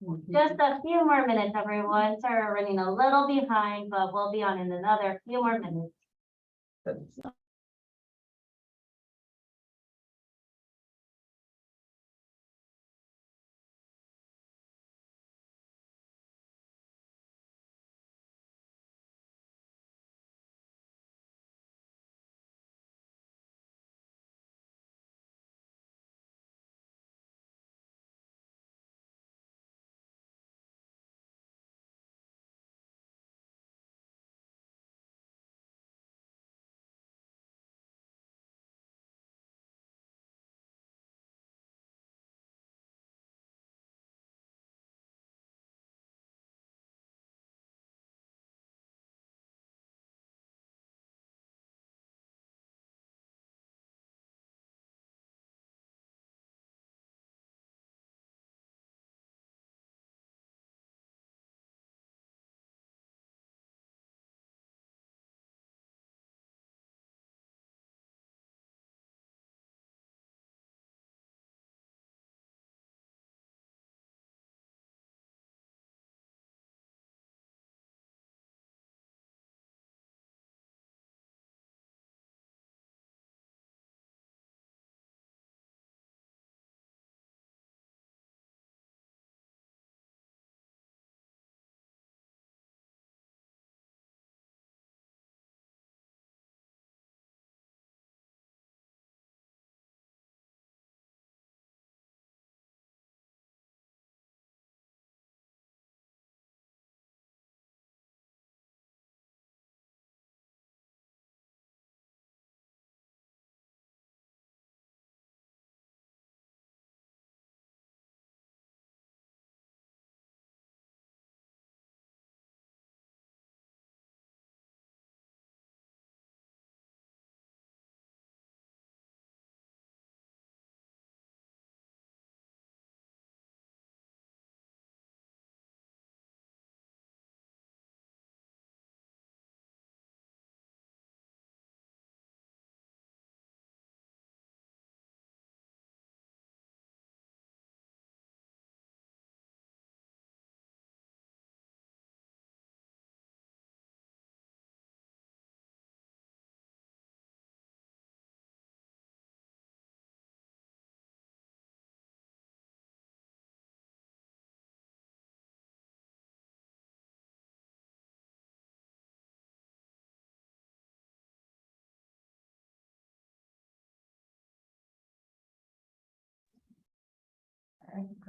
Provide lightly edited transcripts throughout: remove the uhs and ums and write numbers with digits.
Just a few more minutes, everyone. Sorry, we're running a little behind, but we'll be on in another few more minutes.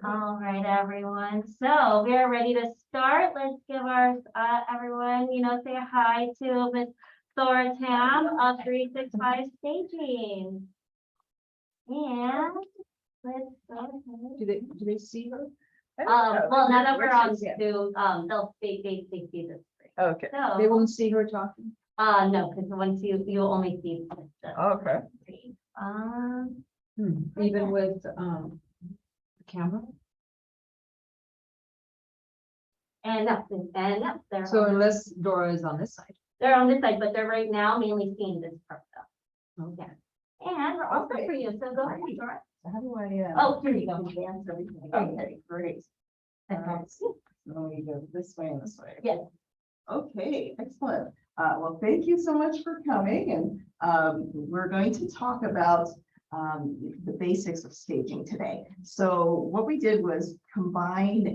All right, everyone. So we are ready to start. Let's give our everyone, say hi to Miss Thora Tam of 365 Staging. And let's go ahead. Do they see her? Well, now that we're on Where's she at? Zoom, they'll see this. Okay, So, they won't see her talking. no, because once you'll only see the Okay. screen. Even with, the camera? And no, they're So on, unless Dora is on this side. they're on this side, but they're right now mainly seeing this part though. Okay. And we're all set Okay. for you, so go ahead, Dora. How do I, Oh, here you go. advance everything? Okay, great. So we go this way and this way. Yes. Okay, excellent. Well, thank you so much for coming, and we're going to talk about the basics of staging today. So what we did was combine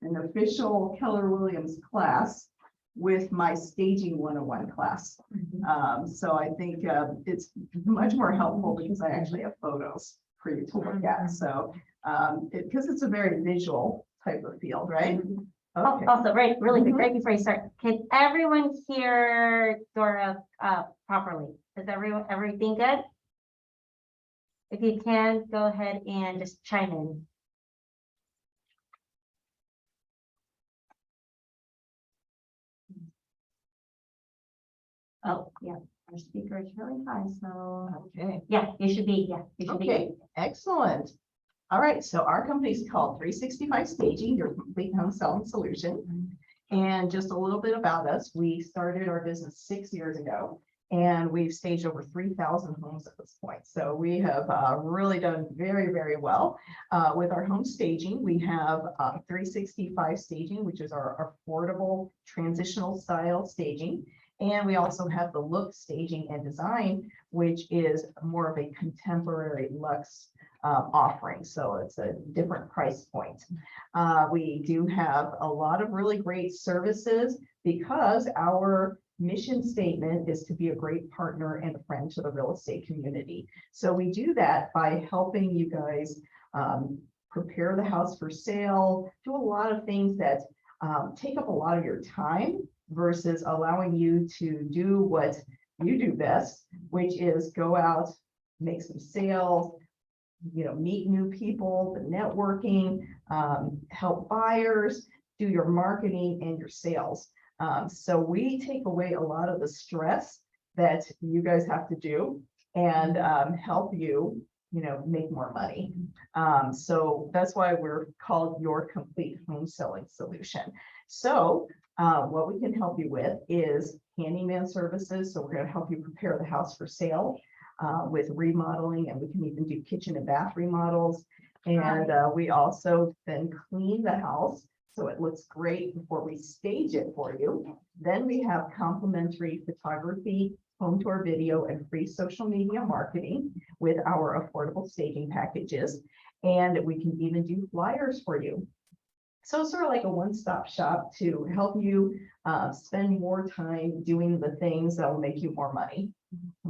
an official Keller Williams class with my staging 101 class. So I think it's much more helpful because I actually have photos for you to look at. So because it's a very visual type of field, right? Okay. Also, really quick, right before you start, can everyone hear Dora properly? Is everything good? If you can, go ahead and just chime in. Oh, yeah, our speaker is really high, so Okay. yeah, you should be. Okay, excellent. All right, so our company is called 365 Staging, your complete home selling solution. And just a little bit about us, we started our business 6 years ago. And we've staged over 3,000 homes at this point. So we have really done very, very well with our home staging. We have 365 staging, which is our affordable transitional style staging. And we also have the look staging and design, which is more of a contemporary luxe offering. So it's a different price point. We do have a lot of really great services because our mission statement is to be a great partner and a friend to the real estate community. So we do that by helping you guys prepare the house for sale, do a lot of things that take up a lot of your time versus allowing you to do what you do best, which is go out, make some sales, meet new people, the networking, help buyers, do your marketing and your sales. So we take away a lot of the stress that you guys have to do and help you, make more money. So that's why we're called your complete home selling solution. So what we can help you with is handyman services. So we're going to help you prepare the house for sale with remodeling, and we can even do kitchen and bath remodels. And we also then clean the house so it looks great before we stage it for you. Then we have complimentary photography, home tour video, and free social media marketing with our affordable staging packages. And we can even do flyers for you. So it's sort of like a one-stop shop to help you spend more time doing the things that will make you more money.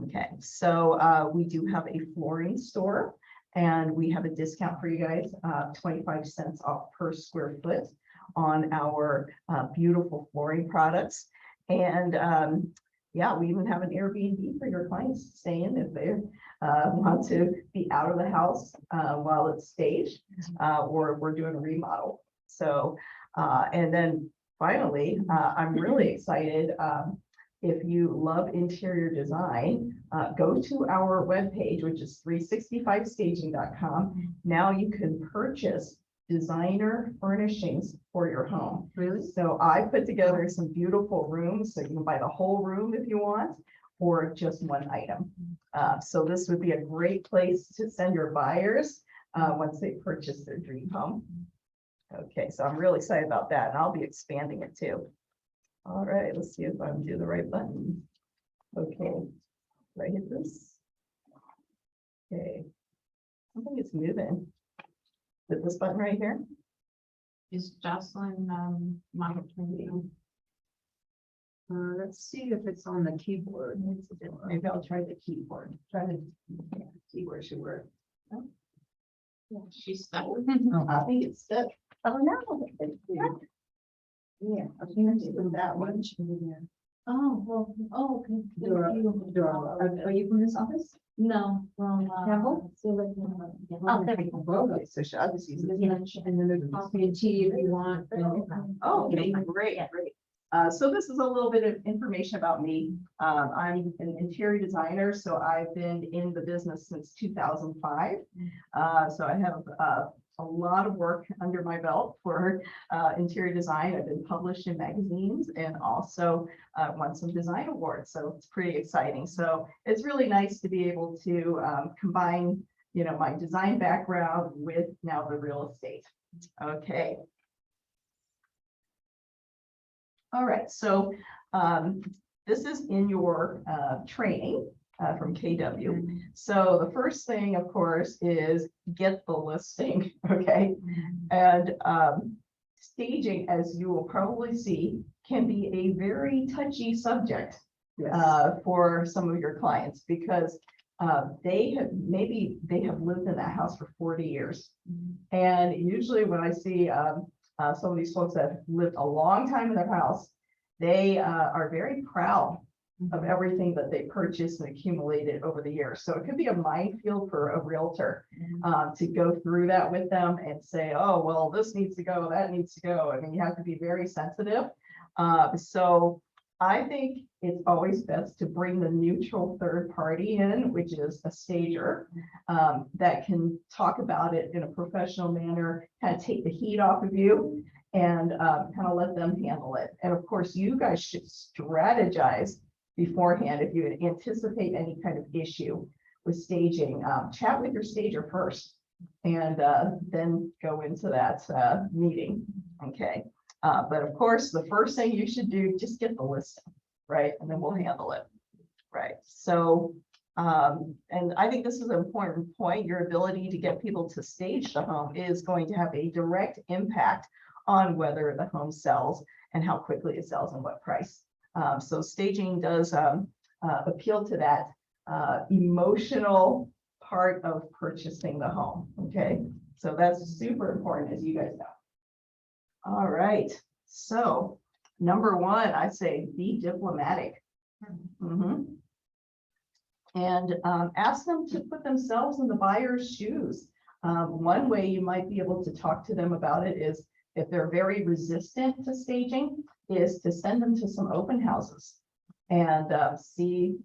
Okay, so we do have a flooring store, and we have a discount for you guys, 25 cents off per square foot on our beautiful flooring products. And yeah, we even have an Airbnb for your clients to stay in if they want to be out of the house while it's staged, or we're doing a remodel. So, and then finally, I'm really excited. If you love interior design, go to our webpage, which is 365staging.com. Now you can purchase designer furnishings for your home. Really? So I put together some beautiful rooms, so you can buy the whole room if you want, or just one item. So this would be a great place to send your buyers once they purchase their dream home. Okay, so I'm really excited about that, and I'll be expanding it too. All right, let's see if I can do the right button. Okay, did I hit this? Okay, I think it's moving. Hit this button right here. Is Jocelyn monitoring? Let's see if it's on the keyboard. Maybe I'll try the keyboard. Try to see where she works. She's stuck. I think it's stuck. Oh no. Yeah, I think it's that one. Oh, well, oh, okay. Are you from this office? No, from, Campbell? Oh, there we go. Okay, so I'll just use this. And then there's coffee and tea if you want. Oh, okay, great, great. So this is a little bit of information about me. I'm an interior designer, so I've been in the business since 2005. So I have a lot of work under my belt for interior design. I've been published in magazines and also won some design awards. So it's pretty exciting. So it's really nice to be able to combine, my design background with now the real estate. Okay. All right, so this is in your training from KW. So the first thing, of course, is get the listing, okay? And staging, as you will probably see, can be a very touchy subject for some of your clients because they have lived in that house for 40 years. And usually when I see some of these folks that have lived a long time in their house, they are very proud of everything that they purchased and accumulated over the years. So it could be a minefield for a realtor to go through that with them and say, oh, well, this needs to go, that needs to go. I mean, you have to be very sensitive. So I think it's always best to bring the neutral third party in, which is a stager that can talk about it in a professional manner, kind of take the heat off of you and kind of let them handle it. And of course, you guys should strategize beforehand, if you anticipate any kind of issue with staging, chat with your stager first and then go into that meeting. Okay. But of course, the first thing you should do, just get the listing, right? And then we'll handle it. Right. So, and I think this is an important point. Your ability to get people to stage the home is going to have a direct impact on whether the home sells and how quickly it sells and what price. So staging does appeal to that emotional part of purchasing the home. Okay. So that's super important, as you guys know. All right. So number one, I say be diplomatic. And ask them to put themselves in the buyer's shoes. One way you might be able to talk to them about it is, if they're very resistant to staging, is to send them to some open houses and see,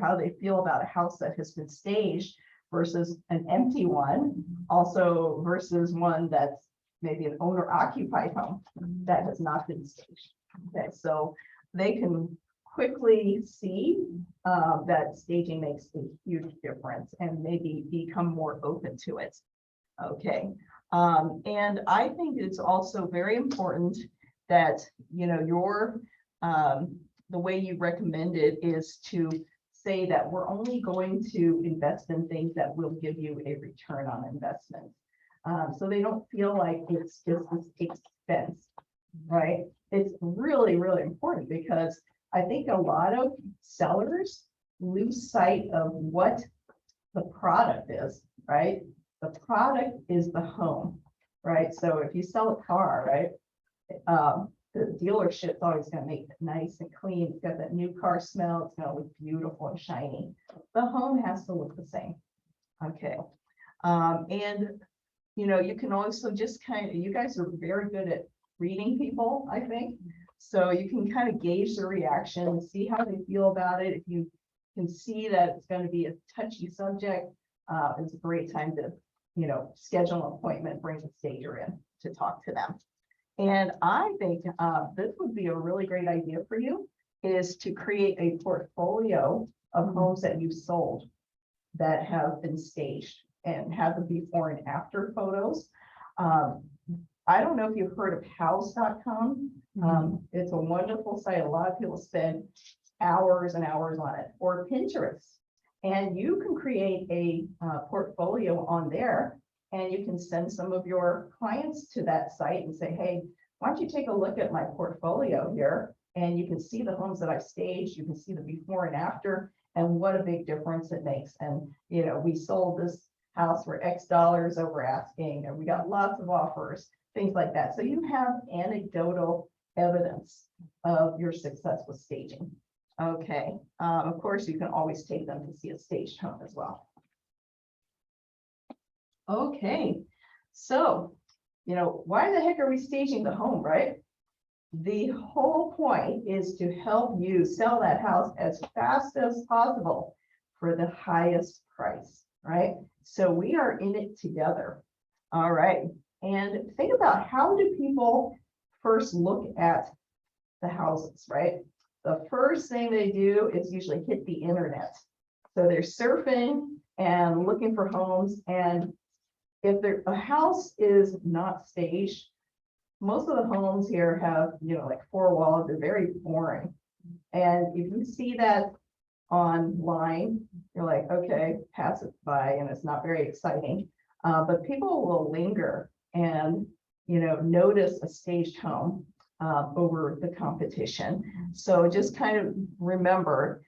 how they feel about a house that has been staged versus an empty one, also versus one that's maybe an owner-occupied home that has not been staged. Okay, so they can quickly see that staging makes a huge difference and maybe become more open to it. Okay, and I think it's also very important that your the way you recommend it is to say that we're only going to invest in things that will give you a return on investment. So they don't feel like it's just this expense, right? It's really, really important, because I think a lot of sellers lose sight of what the product is, right? The product is the home, right? So if you sell a car, right, the dealership's always going to make it nice and clean. It's got that new car smell. It's going to look beautiful and shiny. The home has to look the same. Okay. And you can also just you guys are very good at reading people, I think. So you can kind of gauge their reaction and see how they feel about it. If you can see that it's going to be a touchy subject, it's a great time to, schedule an appointment, bring the stager in to talk to them. And I think this would be a really great idea for you, is to create a portfolio of homes that you've sold that have been staged and have the before and after photos. I don't know if you've heard of house.com. It's a wonderful site. A lot of people spend hours and hours on it, or Pinterest. And you can create a portfolio on there, and you can send some of your clients to that site and say, hey, why don't you take a look at my portfolio here? And you can see the homes that I've staged. You can see the before and after, and what a big difference it makes. And, we sold this house for X dollars over asking, and we got lots of offers, things like that. So you have anecdotal evidence of your success with staging. Okay. Of course, you can always take them to see a staged home as well. Okay. So, why the heck are we staging the home, right? The whole point is to help you sell that house as fast as possible for the highest price, right? So we are in it together. All right. And think about, how do people first look at the houses, right? The first thing they do is usually hit the internet. So they're surfing and looking for homes. And if a house is not staged, most of the homes here have, like 4 walls. They're very boring. And if you see that online, you're like, okay, pass it by, and it's not very exciting. But people will linger and, notice a staged home over the competition. So just kind of remember,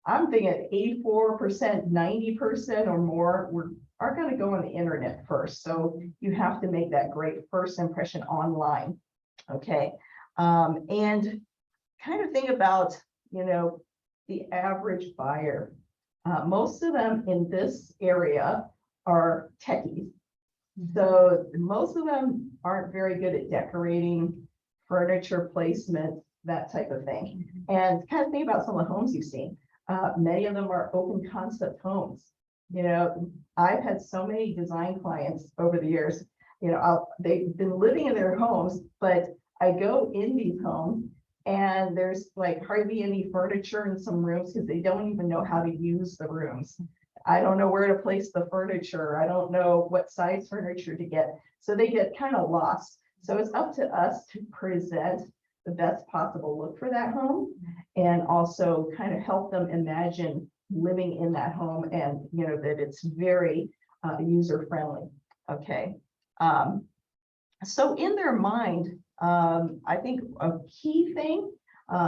I'm thinking 84%, 90% or more are going to go on the internet first. So you have to make that great first impression online. Okay. And kind of think about, the average buyer. Most of them in this area are techies. So most of them aren't very good at decorating, furniture placement, that type of thing. And kind of think about some of the homes you've seen. Many of them are open concept homes. I've had so many design clients over the years. They've been living in their homes, but I go in these homes And there's like hardly any furniture in some rooms because they don't even know how to use the rooms. I don't know where to place the furniture. I don't know what size furniture to get. So they get kind of lost. So it's up to us to present the best possible look for that home and also kind of help them imagine living in that home and, you know, that it's very user friendly. Okay. So in their mind, I think a key thing,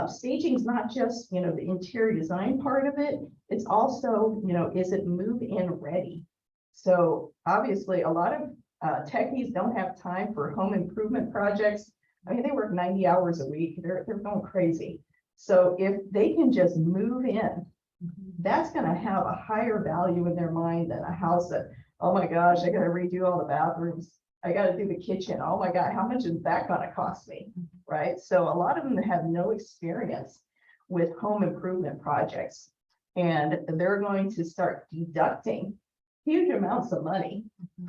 staging is not just, you know, the interior design part of it. It's also, you know, is it move-in ready? So obviously a lot of techies don't have time for home improvement projects. I mean, they work 90 hours a week. They're going crazy. So if they can just move in, that's going to have a higher value in their mind than a house that, oh my gosh, I got to redo all the bathrooms. I got to do the kitchen. Oh my God, how much is that going to cost me? Right. So a lot of them have no experience with home improvement projects, and they're going to start deducting huge amounts of money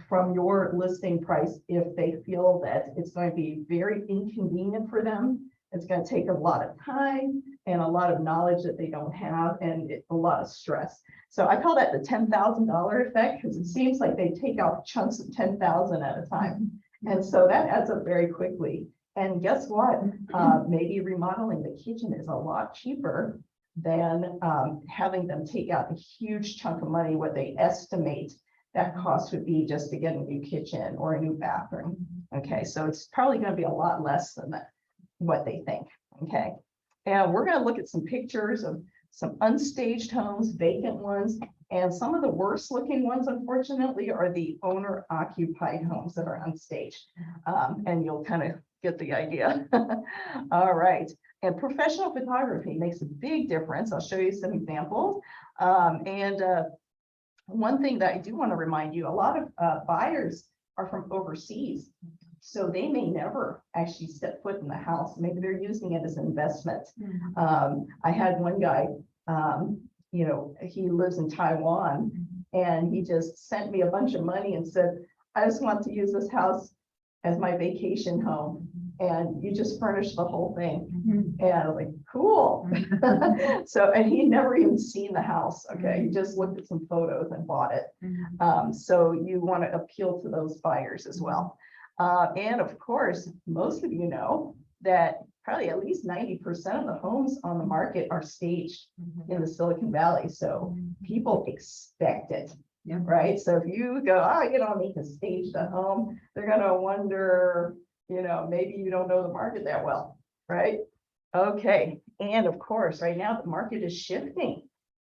from your listing price if they feel that it's going to be very inconvenient for them. It's going to take a lot of time and a lot of knowledge that they don't have, and a lot of stress. So I call that the $10,000 effect, because it seems like they take out chunks of 10,000 at a time. And so that adds up very quickly. And guess what? Maybe remodeling the kitchen is a lot cheaper than having them take out a huge chunk of money, what they estimate that cost would be just to get a new kitchen or a new bathroom. Okay, so it's probably going to be a lot less than that, what they think. Okay, and we're going to look at some pictures of some unstaged homes, vacant ones, and some of the worst looking ones, unfortunately, are the owner occupied homes that are unstaged. And you'll kind of get the idea. All right. And professional photography makes a big difference. I'll show you some examples. One thing that I do want to remind you, a lot of buyers are from overseas. So they may never actually step foot in the house. Maybe they're using it as an investment. I had one guy, you know, he lives in Taiwan, and he just sent me a bunch of money and said, I just want to use this house as my vacation home. And you just furnish the whole thing. And I was like, cool. So, and he never even seen the house. Okay. He just looked at some photos and bought it. So you want to appeal to those buyers as well. And of course, most of you know that probably at least 90% of the homes on the market are staged in the Silicon Valley. So people expect it. Right. So if you go, oh, you don't need to stage the home, they're going to wonder, you know, maybe you don't know the market that well. Right. Okay. And of course, right now the market is shifting.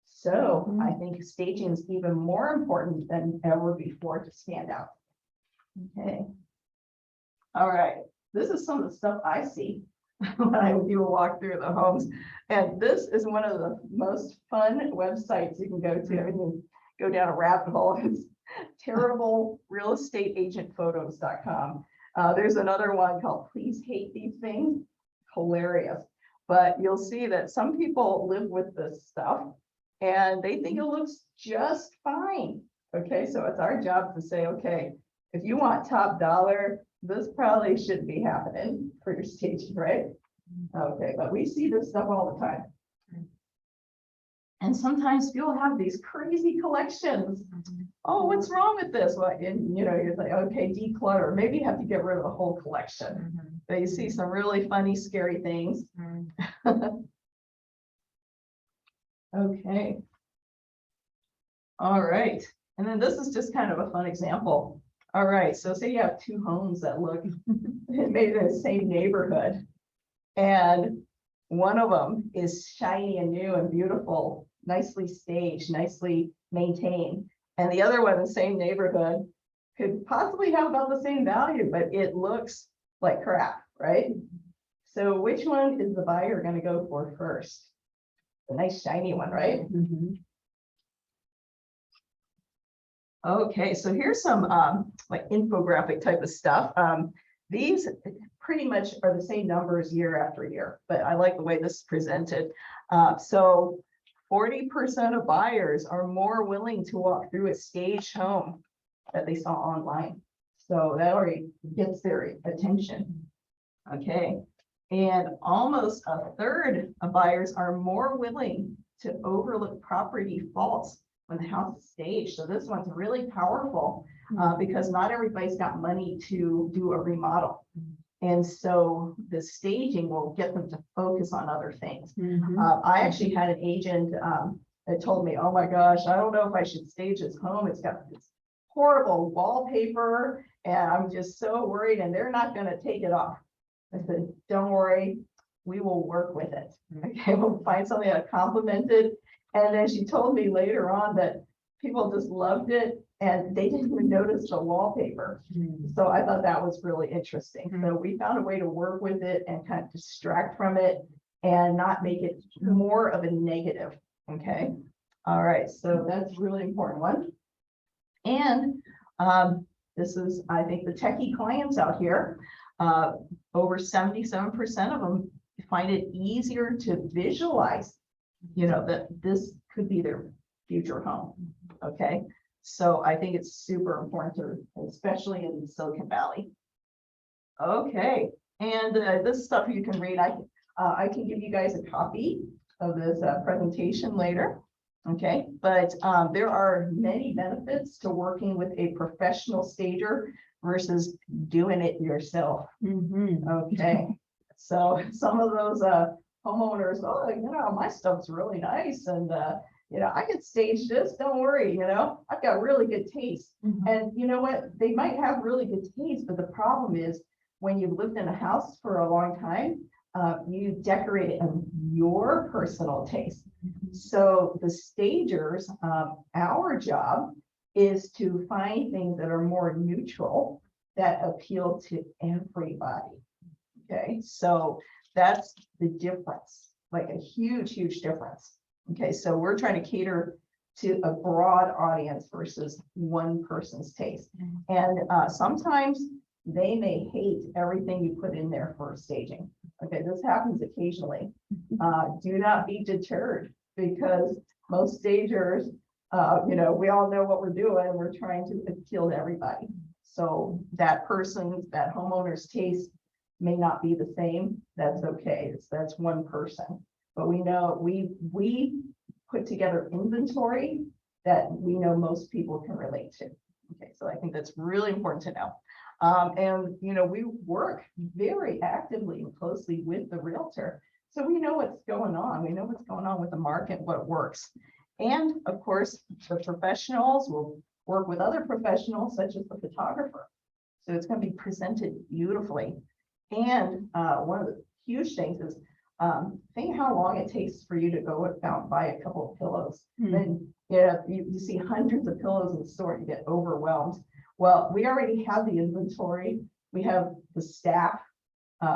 So I think staging is even more important than ever before to stand out. Okay. All right. This is some of the stuff I see when I do a walk through the homes. And this is one of the most fun websites you can go to. I mean, go down a rabbit hole. It's terriblerealestateagentphotos.com. There's another one called Please Hate These Things. Hilarious. But you'll see that some people live with this stuff and they think it looks just fine. Okay, so it's our job to say, okay, if you want top dollar, this probably shouldn't be happening for your staging, right? Okay, but we see this stuff all the time. And sometimes people have these crazy collections. Oh, what's wrong with this? Well, and you know, you're like, okay, declutter. Maybe you have to get rid of the whole collection. But you see some really funny, scary things. Okay. All right. And then this is just kind of a fun example. All right. So say you have two homes that look maybe in the same neighborhood. And one of them is shiny and new and beautiful, nicely staged, nicely maintained. And the other one in the same neighborhood could possibly have about the same value, but it looks like crap, right? So which one is the buyer going to go for first? The nice shiny one, right? Okay, so here's some like infographic type of stuff. These pretty much are the same numbers year after year, but I like the way this is presented. So 40% of buyers are more willing to walk through a staged home that they saw online. So that already gets their attention. Okay. And almost a third of buyers are more willing to overlook property faults when the house is staged. So this one's really powerful because not everybody's got money to do a remodel. And so the staging will get them to focus on other things. I actually had an agent that told me, oh my gosh, I don't know if I should stage this home. It's got this horrible wallpaper and I'm just so worried and they're not going to take it off. I said, don't worry, we will work with it. Okay, we'll find something that complemented. And then she told me later on that people just loved it and they didn't even notice the wallpaper. So I thought that was really interesting. So we found a way to work with it and kind of distract from it and not make it more of a negative. Okay. All right. So that's a really important one. And this is, I think, the techie clients out here. Over 77% of them find it easier to visualize, you know, that this could be their future home. Okay. So I think it's super important to, especially in Silicon Valley. Okay. And this stuff you can read. I can give you guys a copy of this presentation later. Okay. But there are many benefits to working with a professional stager versus doing it yourself. Okay. So some of those homeowners, oh, you know, my stuff's really nice and you know, I could stage this, don't worry, you know, I've got really good taste. And you know what, they might have really good taste, but the problem is when you've lived in a house for a long time, you decorate it in your personal taste. So the stagers, our job is to find things that are more neutral that appeal to everybody. Okay, so that's the difference, like a huge, huge difference. Okay, so we're trying to cater to a broad audience versus one person's taste. And sometimes they may hate everything you put in there for staging. Okay, this happens occasionally. Do not be deterred because most stagers, you know, we all know what we're doing. We're trying to appeal to everybody. So that person's, that homeowner's taste may not be the same. That's okay. That's one person. But we know we put together inventory that we know most people can relate to. Okay, so I think that's really important to know. And you know, we work very actively and closely with the realtor. So we know what's going on. We know what's going on with the market, what works. And of course, the professionals will work with other professionals such as the photographer. So it's going to be presented beautifully. And one of the huge things is think how long it takes for you to go out and buy a couple of pillows. Then you see hundreds of pillows in the store, you get overwhelmed. Well, we already have the inventory. We have the staff.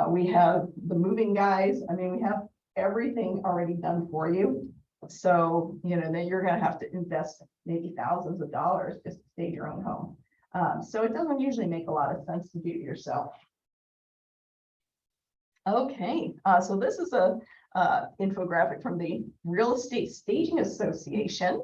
We have the moving guys. I mean, we have everything already done for you. So, you know, then you're going to have to invest maybe thousands of dollars just to stage your own home. So it doesn't usually make a lot of sense to do it yourself. Okay, so this is a infographic from the Real Estate Staging Association.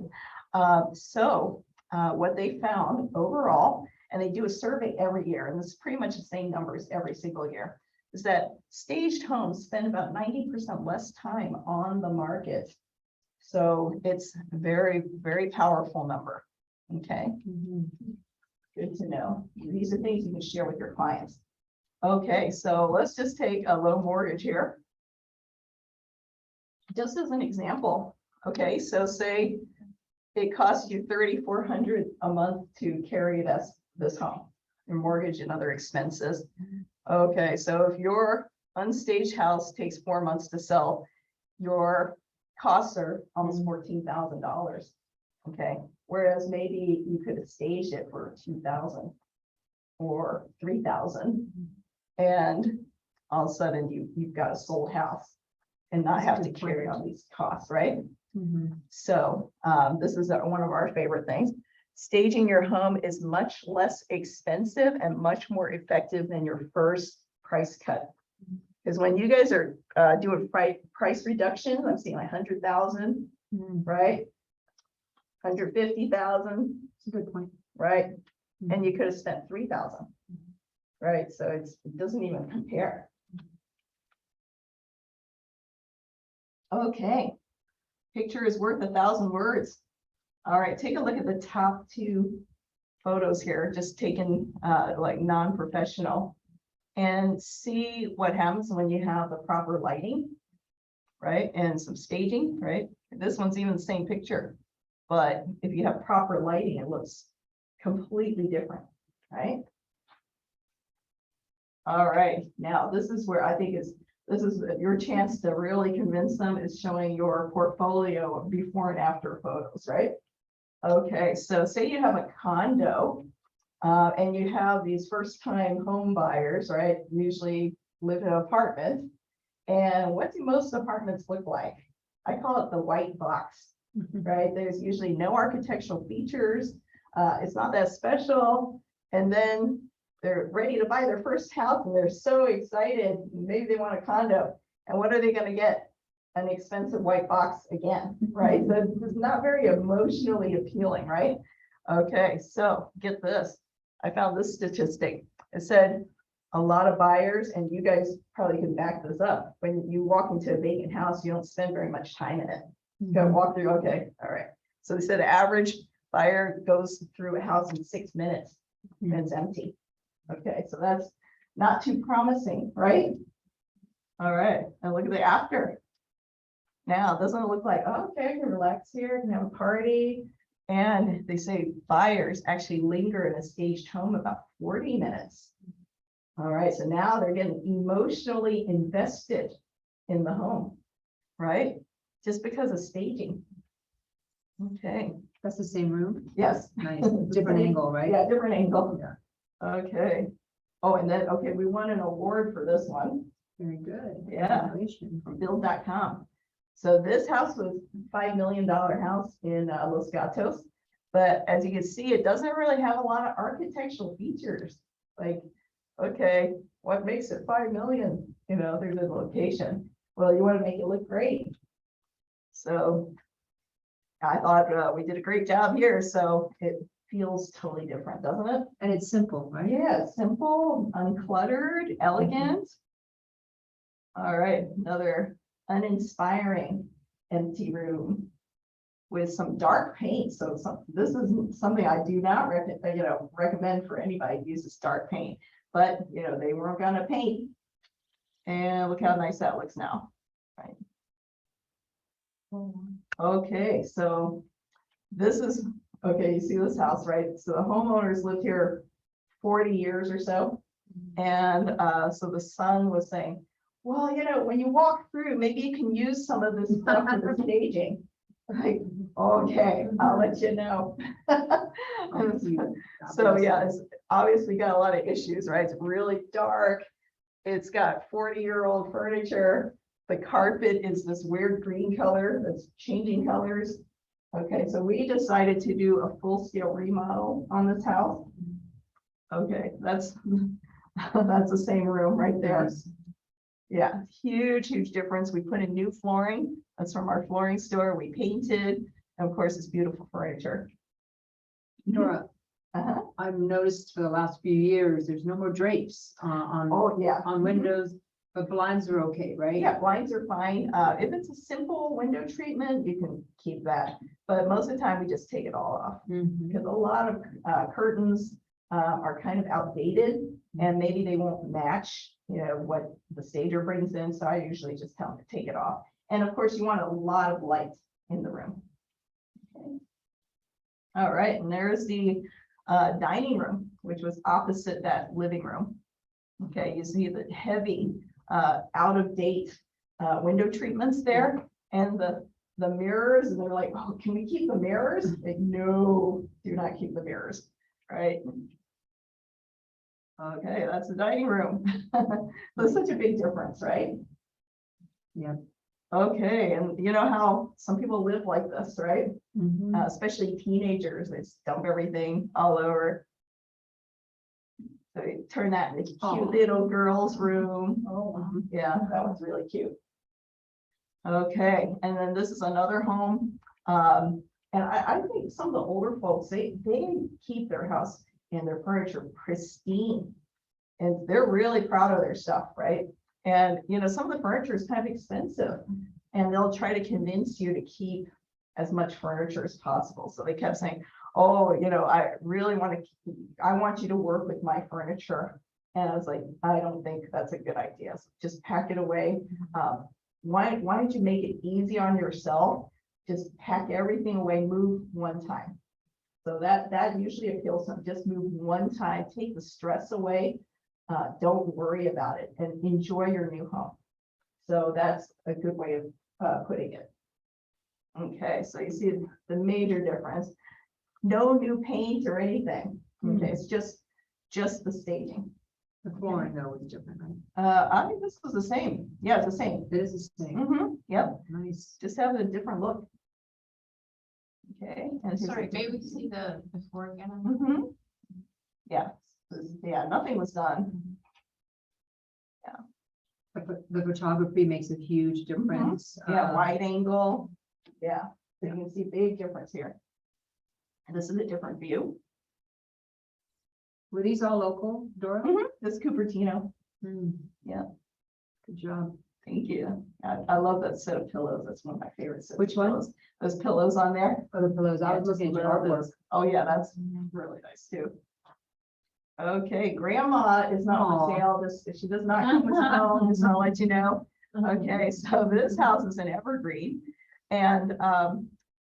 What they found overall, and they do a survey every year, and this is pretty much the same numbers every single year, is that staged homes spend about 90% less time on the market. So it's a very, very powerful number. Okay, good to know. These are things you can share with your clients. Okay, so let's just take a low mortgage here. Just as an example, okay, so say it costs you $3,400 a month to carry this home, your mortgage and other expenses. Okay, so if your unstaged house takes 4 months to sell, your costs are almost $14,000. Okay, whereas maybe you could have staged it for $2,000 or $3,000, and all of a sudden you've got a sold house and not have to carry on these costs, right? So this is one of our favorite things. Staging your home is much less expensive and much more effective than your first price cut. Because when you guys are doing price reductions, I'm seeing like 100,000, right? 150,000. That's a good point. Right? And you could have spent 3,000. Right? So it doesn't even compare. Okay. Picture is worth 1,000 words. All right, take a look at the top two photos here, just taken like non-professional, and see what happens when you have the proper lighting, right? And some staging, right? This one's even the same picture, but if you have proper lighting, it looks completely different, right? All right, now this is where I think this is your chance to really convince them, is showing your portfolio of before and after photos, right? Okay, so say you have a condo and you have these first-time home buyers, right? Usually live in an apartment. And what do most apartments look like? I call it the white box, right? There's usually no architectural features. It's not that special. And then they're ready to buy their first house and they're so excited. Maybe they want a condo. And what are they going to get? An expensive white box again, right? So it's not very emotionally appealing, right? Okay, so get this. I found this statistic. It said a lot of buyers, and you guys probably can back this up, when you walk into a vacant house, you don't spend very much time in it. You gotta walk through, okay, all right. So they said the average buyer goes through a house in 6 minutes and it's empty. Okay, so that's not too promising, right? All right, and look at the after. Now, doesn't it look like, oh, okay, I can relax here, I can have a party. And they say buyers actually linger in a staged home about 40 minutes. All right, so now they're getting emotionally invested in the home, right? Just because of staging. Okay, That's the same room? yes. Nice, different angle, right? Yeah, different angle. Yeah. Okay. Oh, and then, okay, we won an award for this one. Very good. Yeah. Congratulations. From build.com. So this house was $5 million house in Los Gatos. But as you can see, it doesn't really have a lot of architectural features. Like, okay, what makes it 5 million? You know, there's a location. Well, you want to make it look great. So I thought we did a great job here. So it feels totally different, doesn't it? And it's simple, right? Yeah, simple, uncluttered, elegant. All right, another uninspiring empty room with some dark paint. So this is something I do not recommend for anybody to use this dark paint, but they weren't gonna paint. And look how nice that looks now, right? Okay, so this is, okay, you see this house, right? So the homeowners lived here 40 years or so. And so the son was saying, well, when you walk through, maybe you can use some of this stuff for the staging. Like, okay, I'll let you know. So yeah, it's obviously got a lot of issues, right? It's really dark. It's got 40-year-old furniture. The carpet is this weird green color that's changing colors. Okay, so we decided to do a full-scale remodel on this house. Okay, that's the same room right there. Yeah, huge difference. We put in new flooring. That's from our flooring store. We painted, and of course, it's beautiful furniture. Nora, I've noticed for the last few years, there's no more drapes on windows, but blinds are okay, right? Yeah, blinds are fine. If it's a simple window treatment, you can keep that. But most of the time, we just take it all off because a lot of curtains are kind of outdated, and maybe they won't match, what the stager brings in. So I usually just tell them to take it off. And of course, you want a lot of light in the room. Okay. All right, and there's the dining room, which was opposite that living room. Okay, you see the heavy, out of date window treatments there, and the mirrors, and they're like, oh, can we keep the mirrors? Like, no, do not keep the mirrors, right? Okay, that's the dining room. That's such a big difference, right? Yeah. Okay, and you know how some people live like this, right? Especially teenagers, they just dump everything all over. So you turn that into cute little girl's room. Oh, yeah, that was really cute. Okay, and then this is another home. And I think some of the older folks, they keep their house and their furniture pristine, and they're really proud of their stuff, right? And some of the furniture is kind of expensive, and they'll try to convince you to keep as much furniture as possible. So they kept saying, oh, you know, I really want to, I want you to work with my furniture. And I was like, I don't think that's a good idea. So just pack it away. Why don't you make it easy on yourself? Just pack everything away, move one time. So that usually appeals to them. Just move one time, take the stress away. Don't worry about it and enjoy your new home. So that's a good way of putting it. Okay, so you see the major difference. No new paint or anything. Okay, it's just the staging. The flooring though was different, right? I think this was the same. Yeah, it's the same. It is the same. Yep, Nice. just have a different look. Okay. And here's Sorry, the may we difference. see the before again? Yeah, yeah, nothing was done. The photography makes a huge difference. Yeah, wide angle. Yeah, so you can see big difference here. And this is a different view. Were these all local, Dora? This Cupertino. Yeah. Good job. Thank you. I love that set of pillows. That's one of my favorites. Which one? Those pillows on there. Oh, the pillows. I Yeah, was looking at just your love artwork. those. Oh, yeah, that's really nice too. Okay, grandma is not Aw. for sale. She does not come with home. Just want to let you know. Okay, so this house is an evergreen. And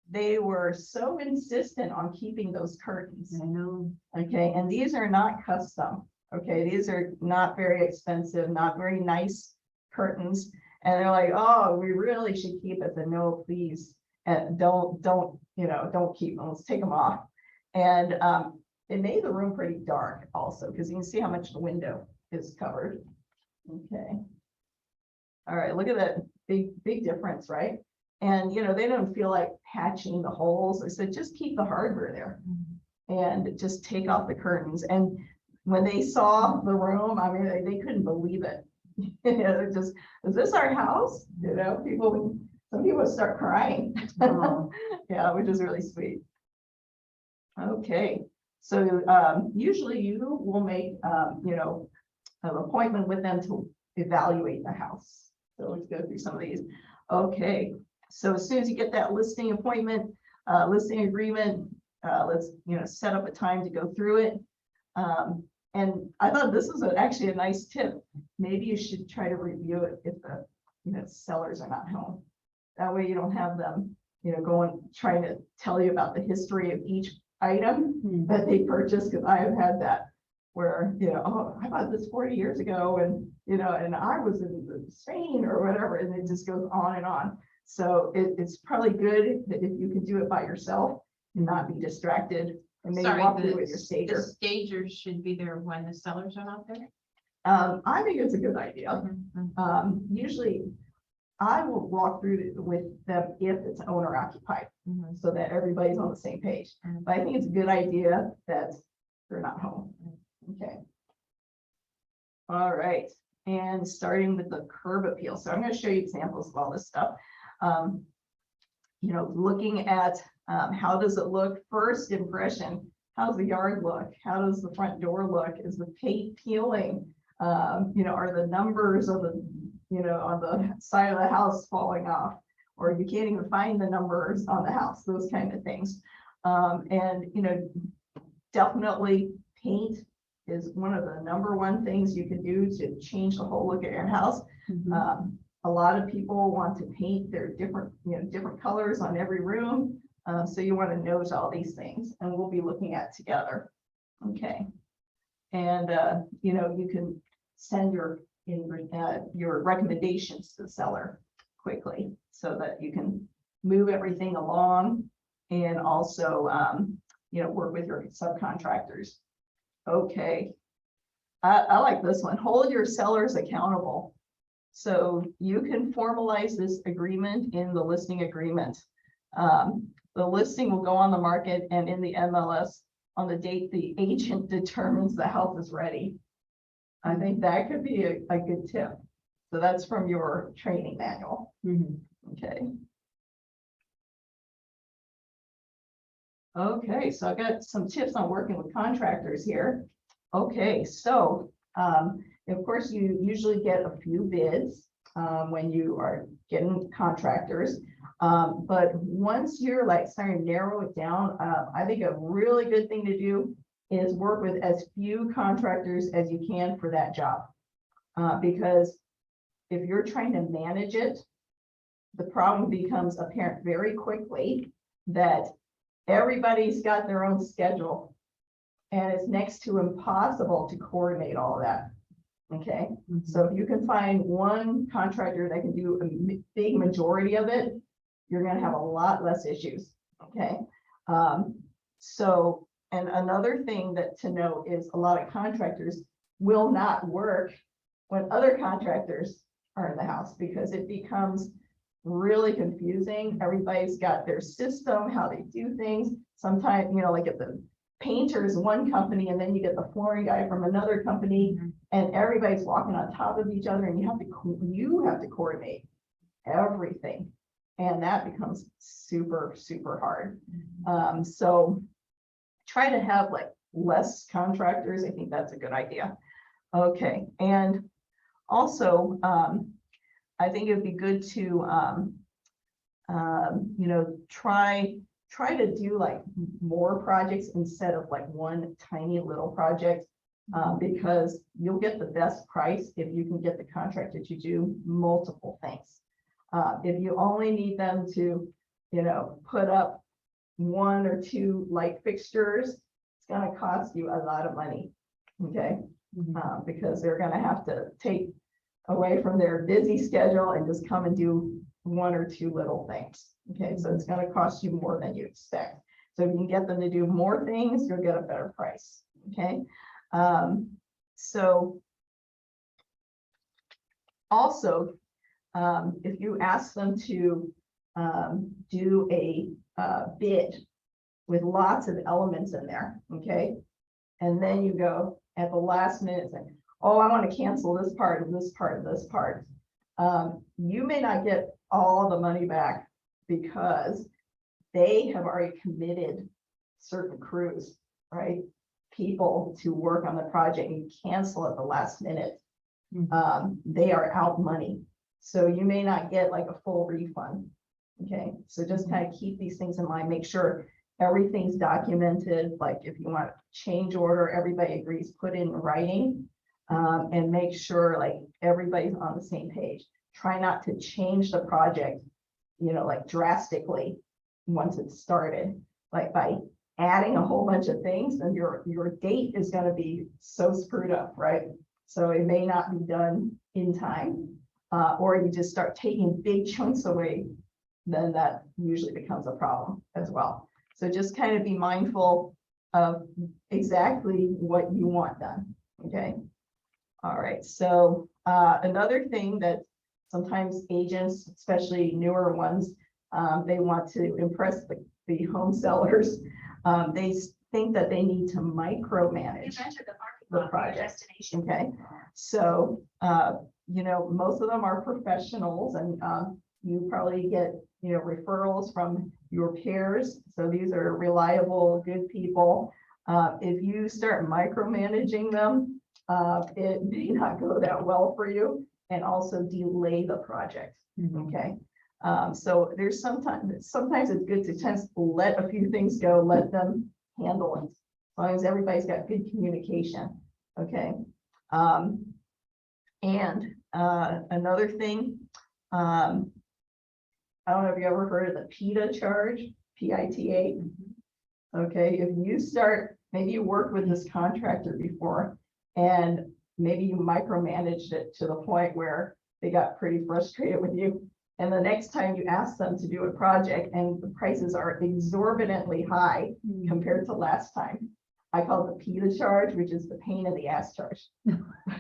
they were so insistent on keeping those curtains. I know. Okay, and these are not custom. Okay, these are not very expensive, not very nice curtains. And they're like, oh, we really should keep it. But no, please, and don't keep them. Let's take them off. And it made the room pretty dark also, because you can see how much the window is covered. Okay. All right, look at that big difference, right? And they don't feel like patching the holes. I said, just keep the hardware there and just take off the curtains. And when they saw the room, I mean, they couldn't believe it. They're just, is this our house? Some people would start crying. Oh. Yeah, which is really sweet. Okay, so usually you will make an appointment with them to evaluate the house. So let's go through some of these. Okay, so as soon as you get that listing appointment, listing agreement, let's set up a time to go through it. And I thought this was actually a nice tip. Maybe you should try to review it if the sellers are not home. That way you don't have them going trying to tell you about the history of each item that they purchased, because I have had that where oh, I bought this 40 years ago and and I was in Spain or whatever, and it just goes on and on. So it's probably good that if you can do it by yourself and not be distracted, and maybe Sorry, walk through with your the stager. stagers should be there when the sellers are not there. I think it's a good idea. Usually I will walk through with them if it's owner occupied, so that everybody's on the same page. But I think it's a good idea that they're not home. Okay. All right. And starting with the curb appeal. So I'm going to show you examples of all this stuff. Looking at how does it look? First impression. How's the yard look? How does the front door look? Is the paint peeling? Are the numbers of the on the side of the house falling off, or you can't even find the numbers on the house, those kind of things. And definitely paint is one of the #1 things you can do to change the whole look of your house. A lot of people want to paint their different colors on every room. So you want to note all these things, and we'll be looking at together. Okay. And you can send your recommendations to the seller quickly, so that you can move everything along, and also work with your subcontractors. Okay, I like this one. Hold your sellers accountable. So you can formalize this agreement in the listing agreement. The listing will go on the market and in the MLS on the date the agent determines the house is ready. I think that could be a good tip. So that's from your training manual. Okay. Okay, so I've got some tips on working with contractors here. Okay, so of course you usually get a few bids when you are getting contractors. But once you're like starting to narrow it down, I think a really good thing to do is work with as few contractors as you can for that job. Because if you're trying to manage it, the problem becomes apparent very quickly that everybody's got their own schedule. And it's next to impossible to coordinate all of that. Okay, so if you can find one contractor that can do a big majority of it, you're gonna have a lot less issues. Okay, so, and another thing that to know is a lot of contractors will not work when other contractors are in the house because it becomes really confusing. Everybody's got their system, how they do things. Sometimes, you know, like at the painters, one company, and then you get the flooring guy from another company, and everybody's walking on top of each other, and you have to coordinate everything, and that becomes super hard. So try to have like less contractors. I think that's a good idea. Okay, and also I think it'd be good to you know, try to do like more projects instead of like one tiny little project, because you'll get the best price if you can get the contractor to do multiple things. If you only need them to, you know, put up 1 or 2 light fixtures, it's going to cost you a lot of money. Okay, because they're going to have to take away from their busy schedule and just come and do 1 or 2 little things. Okay, so it's going to cost you more than you expect. So if you can get them to do more things, you'll get a better price. Okay, so also, if you ask them to do a bid with lots of elements in there, okay, and then you go at the last minute saying, oh, I want to cancel this part and this part and this part, you may not get all the money back because they have already committed certain crews, right? People to work on the project and cancel at the last minute. They are out money. So you may not get like a full refund. Okay, so just kind of keep these things in mind, make sure everything's documented. Like if you want change order, everybody agrees, put in writing, and make sure like everybody's on the same page. Try not to change the project, you know, like drastically once it's started, like by adding a whole bunch of things, and your date is going to be so screwed up, right? So it may not be done in time, or you just start taking big chunks away, then that usually becomes a problem as well. So just kind of be mindful of exactly what you want done. Okay. All right. So another thing that sometimes agents, especially newer ones, they want to impress the home sellers. They think that they need to micromanage the project. Okay. So, you know, most of them are professionals, and you probably get, you know, referrals from your peers. So these are reliable, good people. If you start micromanaging them, it may not go that well for you, and also delay the project. Okay. So there's sometimes it's good to just let a few things go, let them handle it, as long as everybody's got good communication. Okay. And another thing, I don't know if you ever heard of the PITA charge, PITA. Okay, if you start, maybe you worked with this contractor before, and maybe you micromanaged it to the point where they got pretty frustrated with you. And the next time you ask them to do a project and the prices are exorbitantly high compared to last time, I call it the PITA charge, which is the pain in the ass charge.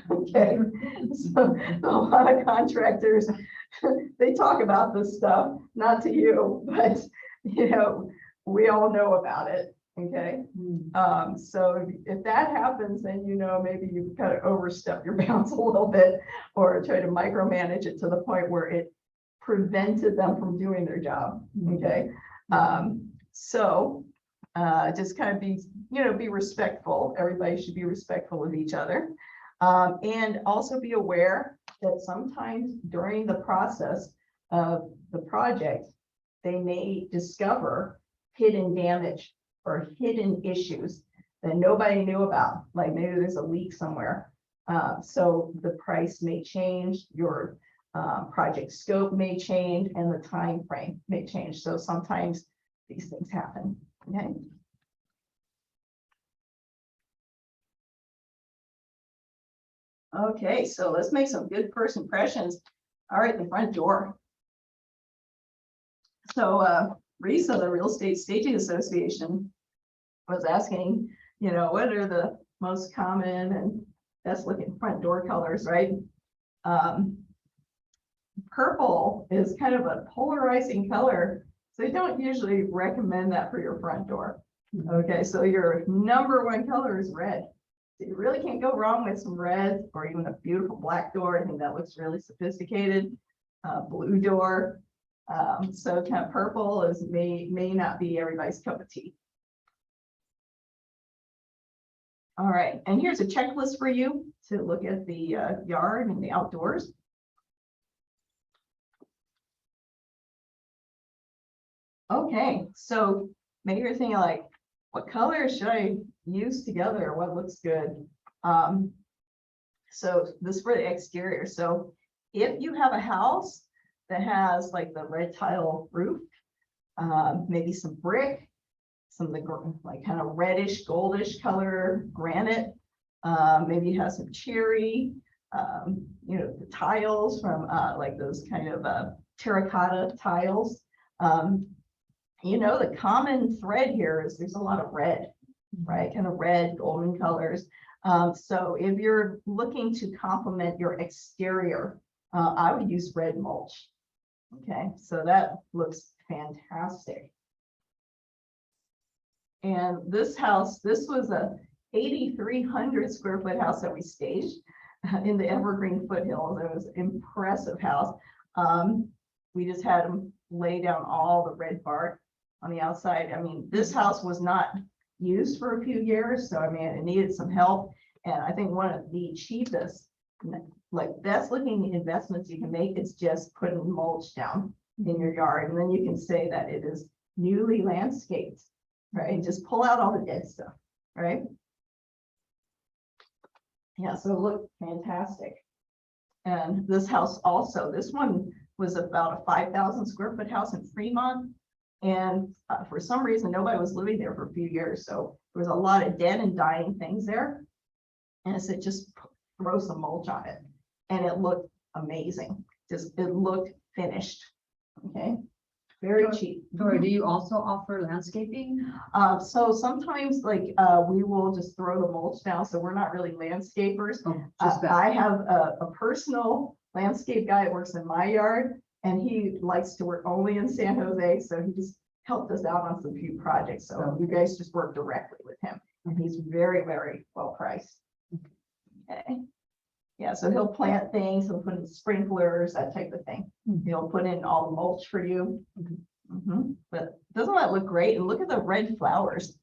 Okay, so a lot of contractors, they talk about this stuff, not to you, but you know, we all know about it. Okay, so if that happens, then you know maybe you've got to overstep your bounds a little bit, or try to micromanage it to the point where it prevented them from doing their job. Okay, so just kind of be, you know, be respectful. Everybody should be respectful of each other, and also be aware that sometimes during the process, of the project, they may discover hidden damage or hidden issues that nobody knew about, like maybe there's a leak somewhere. So the price may change, your project scope may change, and the time frame may change. So sometimes these things happen, okay? Okay, so let's make some good first impressions. All right, the front door. So Risa, the Real Estate Staging Association, was asking, you know, what are the most common and best looking front door colors, right? Purple is kind of a polarizing color, so I don't usually recommend that for your front door. Okay, so your number one color is red. So you really can't go wrong with some red or even a beautiful black door. I think that looks really sophisticated. Blue door. So kind of purple is may not be everybody's cup of tea. All right, and here's a checklist for you to look at the yard and the outdoors. Okay, so maybe you're thinking like, what colors should I use together? What looks good? So this is for the exterior. So if you have a house that has like the red tile roof, maybe some brick, some of the like kind of reddish, goldish color granite, maybe you have some cherry, you know, the tiles from like those kind of terracotta tiles. You know, the common thread here is there's a lot of red, right? Kind of red, golden colors. So if you're looking to complement your exterior, I would use red mulch. Okay, so that looks fantastic. And this house, this was a 8,300 square foot house that we staged in the Evergreen Foothills. It was an impressive house. We just had them lay down all the red bark on the outside. I mean, this house was not used for a few years, so I mean, it needed some help. And I think one of the cheapest, like best looking investments you can make is just putting mulch down in your yard. And then you can say that it is newly landscaped, right? Just pull out all the dead stuff, right? Yeah, so it looked fantastic. And this house also, this one was about a 5,000 square foot house in Fremont. And for some reason, nobody was living there for a few years. So there was a lot of dead and dying things there. And I said, just throw some mulch on it. And it looked amazing. Just, it looked finished. Okay. Very cheap. Thora, do you also offer landscaping? So sometimes like we will just throw the mulch down. So we're not really landscapers. Oh, just that. I have a personal landscape guy that works in my yard, and he likes to work only in San Jose. So he just helped us out on some few projects. So you guys just work directly with him, and he's very, very well priced. Okay. Yeah, so he'll plant things, he'll put in sprinklers, that type of thing. He'll put in all the mulch for you. But doesn't that look great? And look at the red flowers.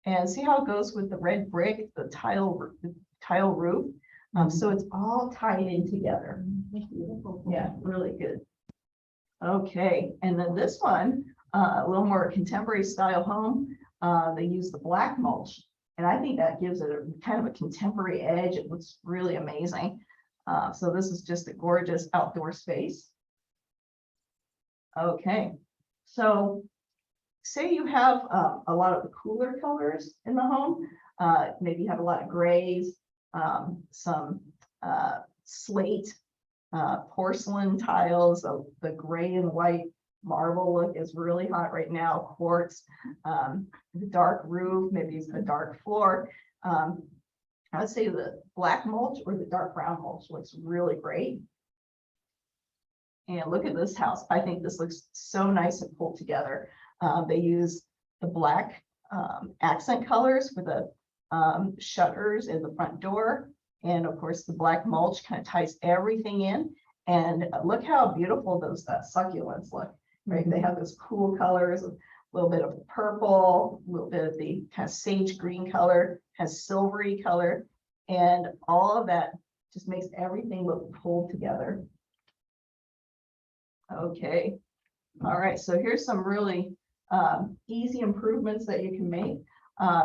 And see how it goes with the red brick, the tile roof. So it's all tied in together. Yeah, really good. Okay, and then this one, a little more contemporary style home. They use the black mulch. And I think that gives it a kind of a contemporary edge. It looks really amazing. So this is just a gorgeous outdoor space. Okay, so say you have a lot of the cooler colors in the home. Maybe you have a lot of grays, some slate, porcelain tiles. The gray and white marble look is really hot right now. Quartz, the dark roof, maybe it's a dark floor. I would say the black mulch or the dark brown mulch looks really great. And look at this house. I think this looks so nice and pulled together. They use the black accent colors for the shutters in the front door. And of course, the black mulch kind of ties everything in. And look how beautiful those succulents look. Right, they have those cool colors, a little bit of purple, a little bit of the kind of sage green color, has silvery color, and all of that just makes everything look pulled together. Okay. All right, so here's some really easy improvements that you can make.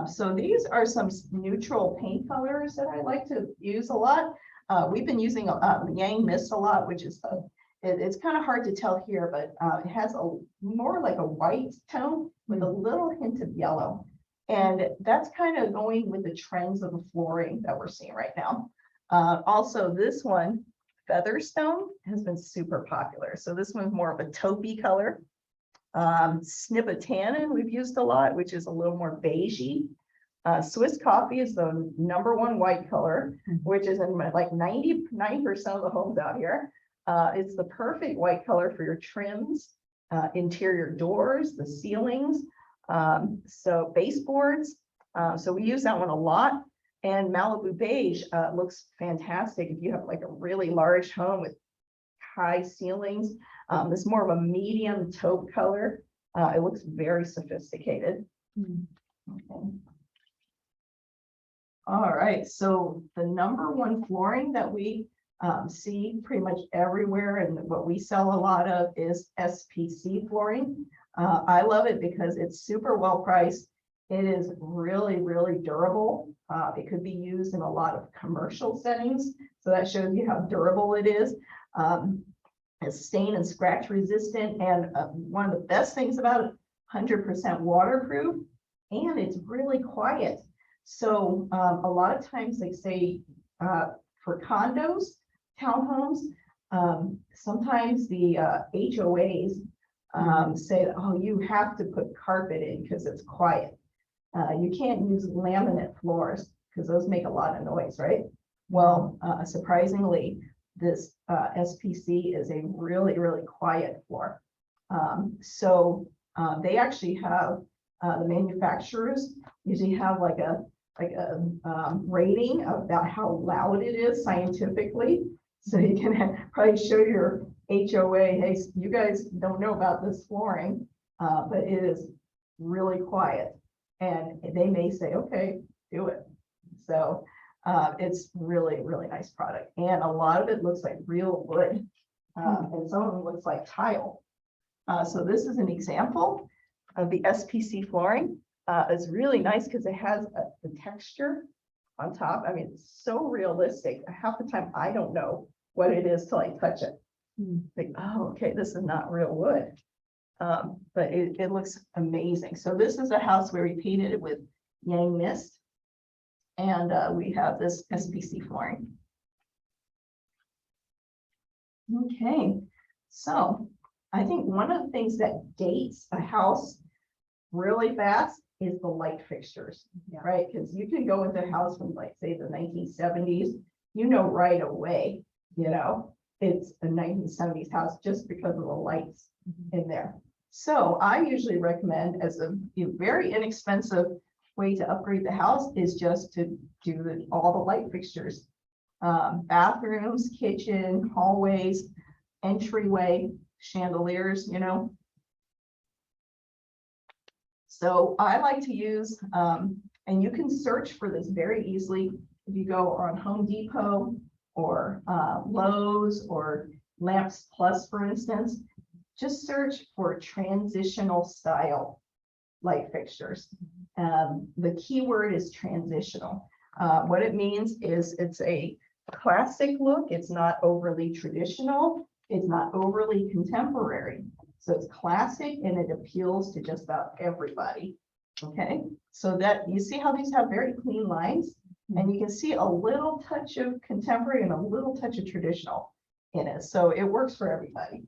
So these are some neutral paint colors that I like to use a lot. We've been using Yang Mist a lot, which is it's kind of hard to tell here, but it has a more like a white tone with a little hint of yellow. And that's kind of going with the trends of the flooring that we're seeing right now. Also, this one, Featherstone, has been super popular. So this one's more of a taupey color. Snipotannin we've used a lot, which is a little more beigey. Swiss coffee is the #1 white color, which is in like 99% of the homes out here. It's the perfect white color for your trims, interior doors, the ceilings, so baseboards. So we use that one a lot. And Malibu beige looks fantastic if you have like a really large home with high ceilings. It's more of a medium taupe color. It looks very sophisticated. Okay. All right, so the #1 flooring that we see pretty much everywhere and what we sell a lot of is SPC flooring. I love it because it's super well priced. It is really, really durable. It could be used in a lot of commercial settings. So that shows you how durable it is. It's stain and scratch resistant. And one of the best things about it, 100% waterproof, and it's really quiet. So a lot of times, like say for condos, townhomes, sometimes the HOAs say, oh, you have to put carpet in because it's quiet. You can't use laminate floors because those make a lot of noise, right? Well, surprisingly, this SPC is a really, really quiet floor. So they actually have, the manufacturers usually have like a rating about how loud it is scientifically. So you can probably show your HOA, hey, you guys don't know about this flooring, but it is really quiet. And they may say, okay, do it. So it's really, really nice product. And a lot of it looks like real wood. And some of them looks like tile. So this is an example of the SPC flooring. It's really nice because it has the texture on top. I mean, it's so realistic. Half the time I don't know what it is till I touch it. Like, oh, okay, this is not real wood. But it looks amazing. So this is a house where we painted it with Yang Mist. And we have this SPC flooring. Okay, so I think one of the things that dates a house really fast is the light fixtures, right? Because you can go into a house from like say the 1970s, you know right away, you know, it's a 1970s house just because of the lights in there. So I usually recommend as a very inexpensive way to upgrade the house is just to do all the light fixtures, bathrooms, kitchen, hallways, entryway, chandeliers, you know. So I like to use, and you can search for this very easily if you go on Home Depot or Lowe's or Lamps Plus, for instance. Just search for transitional style light fixtures. The keyword is transitional. What it means is it's a classic look. It's not overly traditional. It's not overly contemporary. So it's classic and it appeals to just about everybody. Okay, so that you see how these have very clean lines, and you can see a little touch of contemporary and a little touch of traditional in it. So it works for everybody.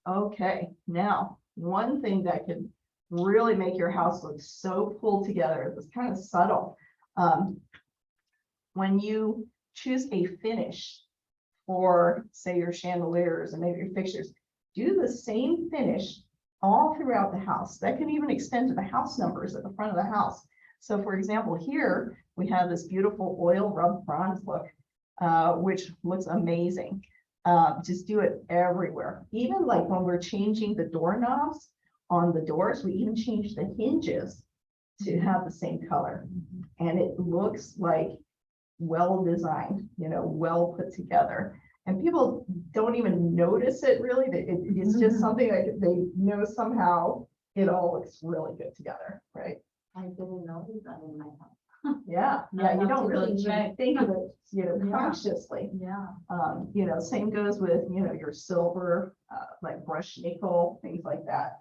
Okay, now one thing that can really make your house look so pulled together, it's kind of subtle. When you choose a finish for, say, your chandeliers and maybe your fixtures, do the same finish all throughout the house. That can even extend to the house numbers at the front of the house. So for example, here we have this beautiful oil rub bronze look, which looks amazing. Just do it everywhere. Even like when we're changing the doorknobs on the doors, we even change the hinges to have the same color. And it looks like well designed, you know, well put together. And people don't even notice it really. It's just something that they know somehow it all looks really good together, right? I didn't notice that in my house. Yeah, Now yeah, I you have don't to go really check. think of it, Yeah. consciously. Yeah. Same goes with, your silver, like brushed nickel, things like that.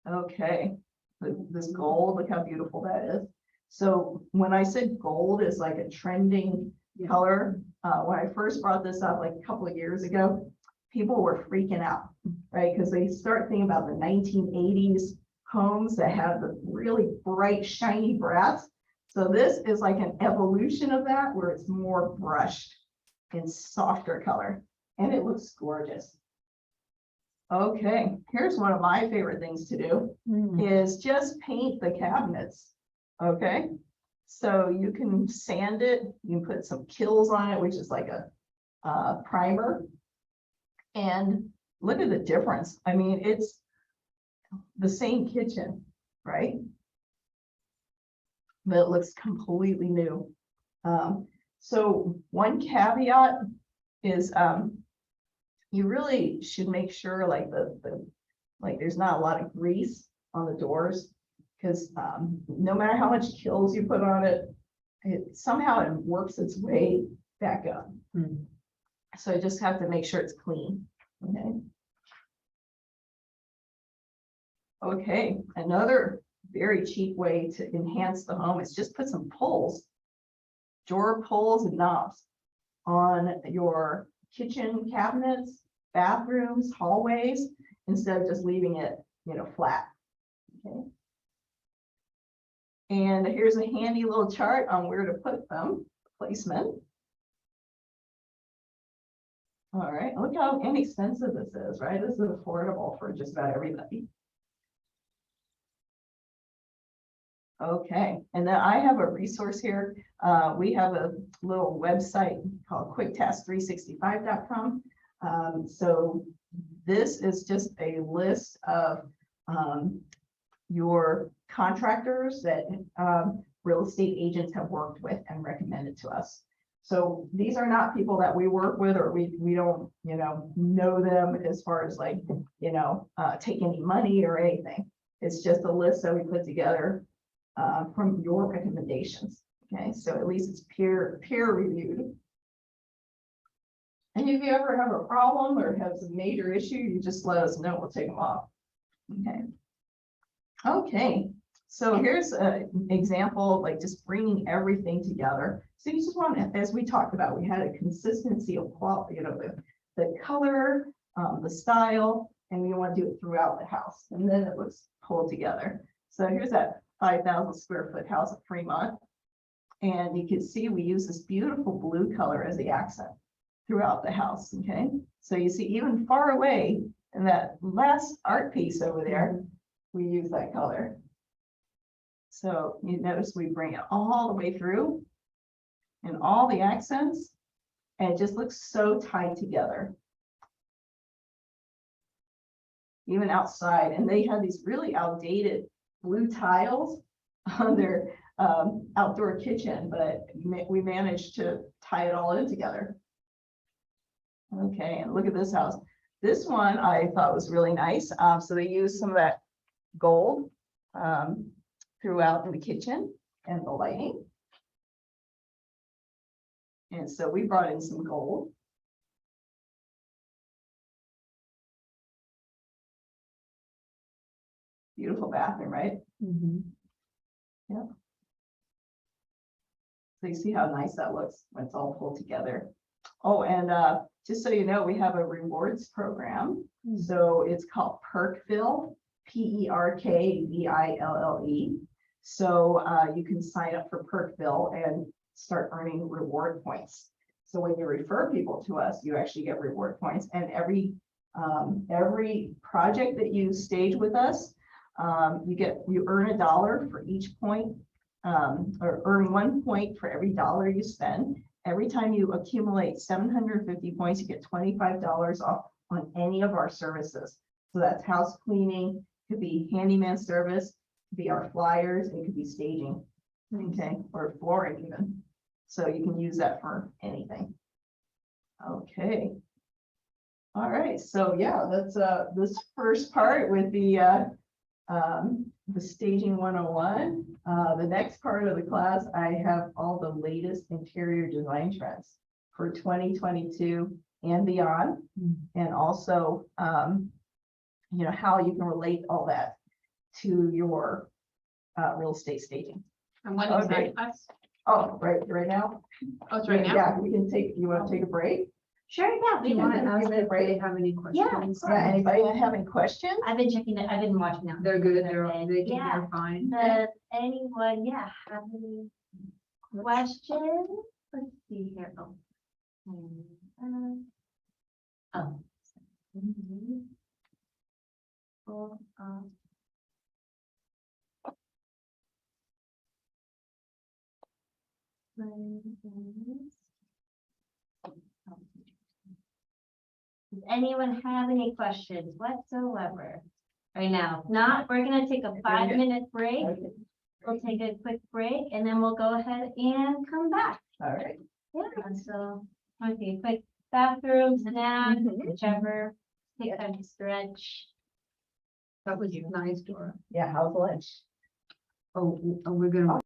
Okay, this gold, look how beautiful that is. So when I said gold is like a trending color, when I first brought this up like a couple of years ago, people were freaking out, right? Because they start thinking about the 1980s homes that have the really bright, shiny brass. So this is like an evolution of that, where it's more brushed in softer color, and it looks gorgeous. Okay, here's one of my favorite things to do is just paint the cabinets. Okay, so you can sand it, you can put some Kills on it, which is like a primer, and look at the difference. I mean, it's the same kitchen, right? But it looks completely new. So one caveat is you really should make sure like like there's not a lot of grease on the doors, because no matter how much Kills you put on it, somehow it works its way back up. So I just have to make sure it's clean. Okay. Okay, another very cheap way to enhance the home is just put some pulls, drawer pulls and knobs on your kitchen cabinets, bathrooms, hallways, instead of just leaving it, flat. Okay. And here's a handy little chart on where to put them, placement. All right, look how inexpensive this is, right? This is affordable for just about everybody. Okay, and then I have a resource here. We have a little website called quicktask365.com. So this is just a list of your contractors that real estate agents have worked with and recommended to us. So these are not people that we work with, or we don't, know them as far as like, take any money or anything. It's just a list that we put together from your recommendations. Okay, so at least it's peer reviewed. And if you ever have a problem or have some major issue, you just let us know. We'll take them off. Okay. Okay. So here's an example, like just bringing everything together. So you just want to, as we talked about, we had a consistency of quality, the color, the style, and we want to do it throughout the house. And then it looks pulled together. So here's that 5,000 square foot house at Fremont. And you can see we use this beautiful blue color as the accent throughout the house. Okay, so you see even far away in that last art piece over there, we use that color. So you notice we bring it all the way through and all the accents, and it just looks so tied together. Even outside, and they have these really outdated blue tiles on their outdoor kitchen, but we managed to tie it all in together. Okay, and look at this house. This one I thought was really nice. So they used some of that gold throughout in the kitchen and the lighting. And so we brought in some gold. Beautiful bathroom, right? Yeah. So you see how nice that looks when it's all pulled together. Oh, and just so you know, we have a rewards program. So it's called Perkville, PERKVILLE. So you can sign up for Perkville and start earning reward points. So when you refer people to us, you actually get reward points. And every project that you stage with us, you earn $1 for each point, or earn 1 point for every $1 you spend. Every time you accumulate 750 points, you get $25 off on any of our services. So that's house cleaning, could be handyman service, could be our flyers, and it could be staging, okay, or flooring even. So you can use that for anything. Okay. All right, so yeah, that's this first part with the staging 101. The next part of the class, I have all the latest interior design trends for 2022 and beyond. And also, you know, how you can relate all that to your real estate staging. And when is Okay. that class? Oh, right now? Oh, it's right now? Yeah, we can take, you want to take a break? Sure, yeah, Do we you want to can. ask if they have any questions? Yeah, anybody have any questions? I've been checking it, I've been watching them. They're good, they can Yeah. hear fine. Does anyone, yeah, have any questions? Let's see here. Oh. Oh. Oh, Does anyone have any questions whatsoever? Right now, if not, we're gonna take a 5-minute break. We'll take a quick break and then we'll go ahead and come back. All right. Yeah, so, okay, quick bathroom, snack, whichever, take time to stretch. That was nice, Dora. Yeah, how's lunch? Oh, we're gonna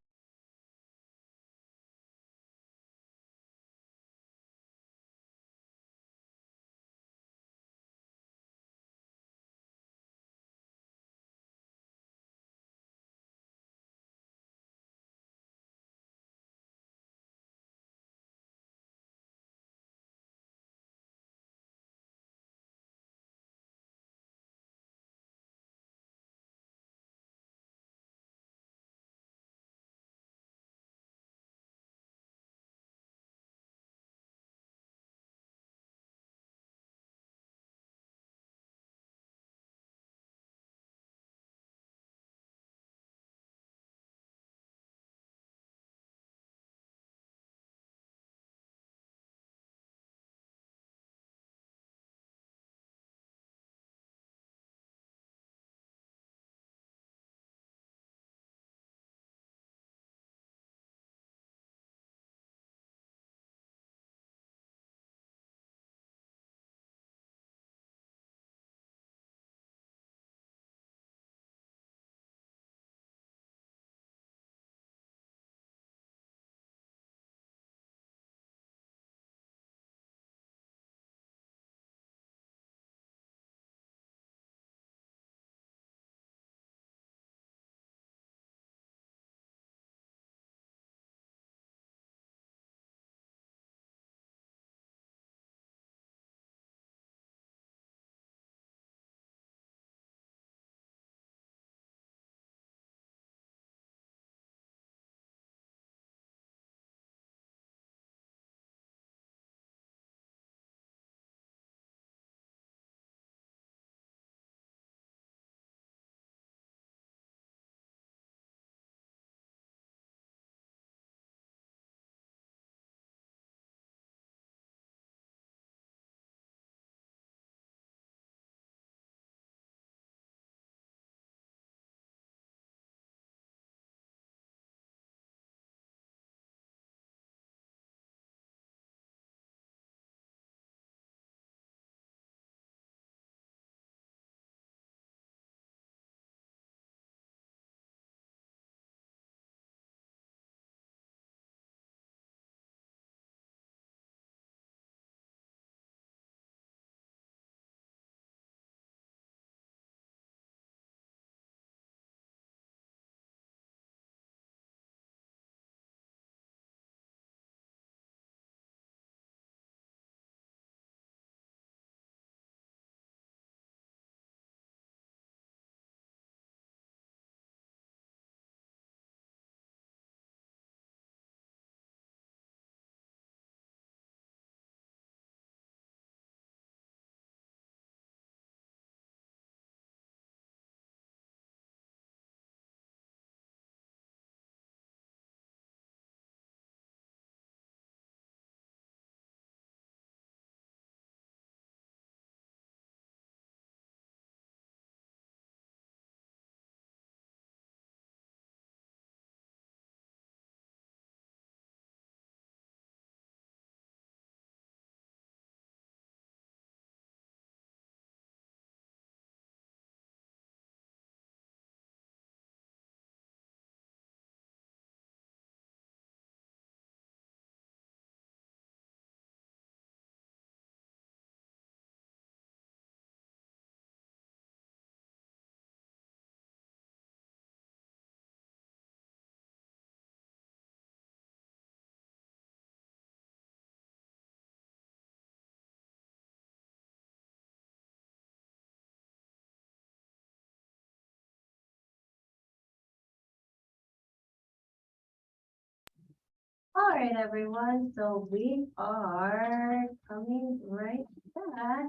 right, everyone, so we are coming right back.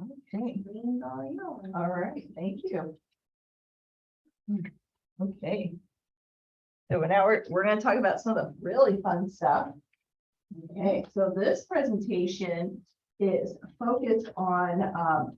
Okay, Screen's all yours. all right, thank you. Okay. So now we're gonna talk about some of the really fun stuff. Okay, so this presentation is focused on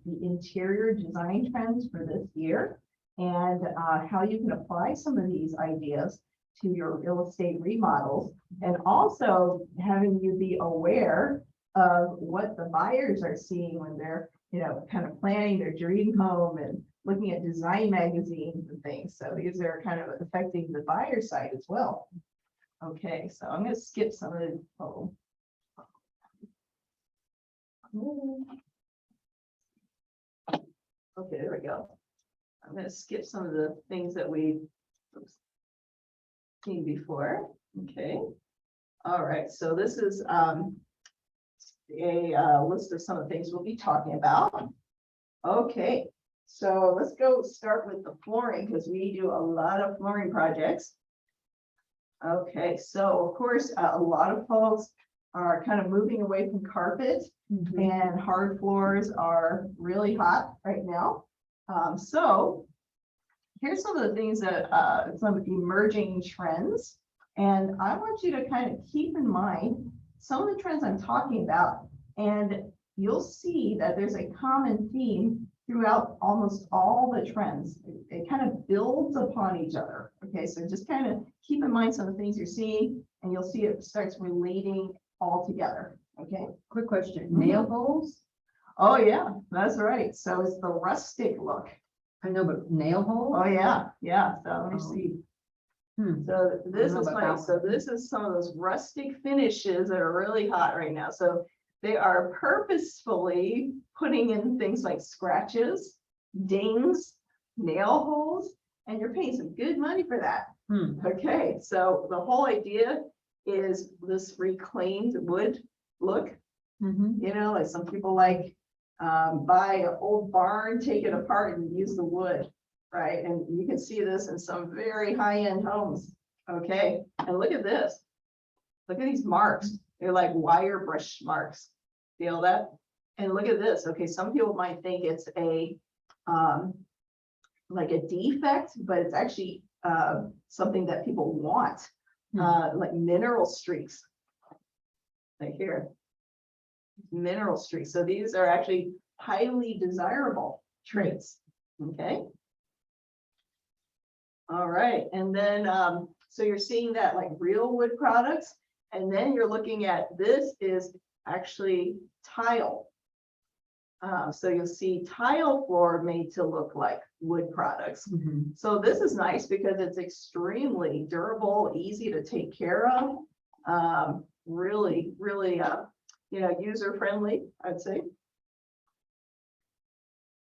the interior design trends for this year and how you can apply some of these ideas to your real estate remodels, and also having you be aware of what the buyers are seeing when they're, you know, kind of planning their dream home and looking at design magazines and things. So these are kind of affecting the buyer side as well. Okay, so I'm gonna skip some of the, okay, there we go. I'm gonna skip some of the things that we've seen before. Okay. All right, so this is a list of some of the things we'll be talking about. Okay, so let's go start with the flooring because we do a lot of flooring projects. Okay, so of course, a lot of folks are kind of moving away from carpet, and hard floors are really hot right now. So here's some of the things that some emerging trends, and I want you to kind of keep in mind some of the trends I'm talking about, and you'll see that there's a common theme throughout almost all the trends. It kind of builds upon each other. Okay, so just kind of keep in mind some of the things you're seeing, and you'll see it starts relating all together. Okay. Quick question, nail holes? Oh yeah, that's right. So it's the rustic look. I know, but nail holes? Oh yeah, yeah. So let me Oh. see. Hmm. So this know is about funny. that So this is some of those rustic finishes that are really hot right now. So they are purposefully putting in things like scratches, dings, nail holes, and you're paying some good money for that. Okay, so the whole idea is this reclaimed wood look. You know, like some people like buy an old barn, take it apart and use the wood, right? And you can see this in some very high-end homes. Okay, and look at this. Look at these marks. They're like wire brush marks. Feel that? And look at this. Okay, some people might think it's a like a defect, but it's actually something that people want, like mineral streaks. Like here, mineral streaks. So these are actually highly desirable traits. Okay. All right, and then so you're seeing that like real wood products, and then you're looking at this is actually tile. So you'll see tile floor made to look like wood products. So this is nice because it's extremely durable, easy to take care of. Really, really, you know, user friendly, I'd say.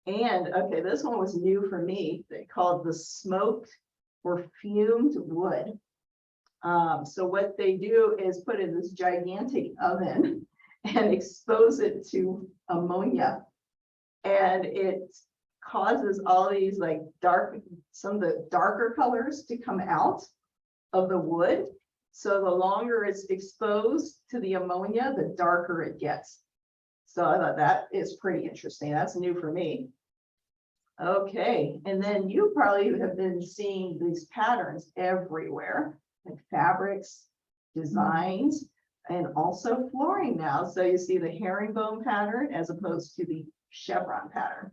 And okay, this one was new for me. They called the smoked or fumed wood. So what they do is put in this gigantic oven and expose it to ammonia, and it causes all these like some of the darker colors to come out of the wood. So the longer it's exposed to the ammonia, the darker it gets. So I thought that is pretty interesting. That's new for me. Okay, and then you probably have been seeing these patterns everywhere, like fabrics, designs, and also flooring now. So you see the herringbone pattern as opposed to the chevron pattern.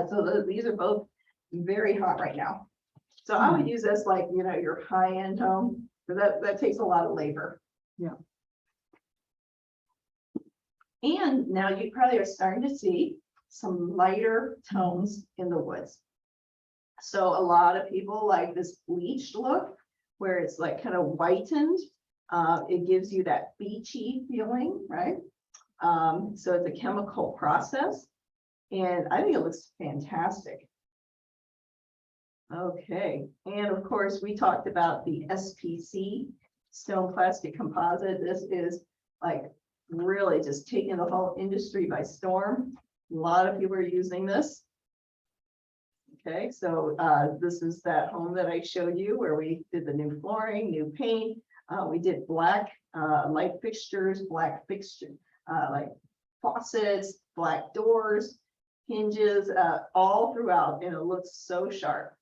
So these are both very hot right now. So I would use this like, you know, your high-end home, because that takes a lot of labor. Yeah. And now you probably are starting to see some lighter tones in the woods. So a lot of people like this bleached look where it's like kind of whitened. It gives you that beachy feeling, right? So it's a chemical process, and I think it looks fantastic. Okay, and of course we talked about the SPC, stone plastic composite. This is like really just taking the whole industry by storm. A lot of people are using this. Okay, so this is that home that I showed you where we did the new flooring, new paint. We did black light fixtures, black fixture, like faucets, black doors, hinges, all throughout, and it looks so sharp.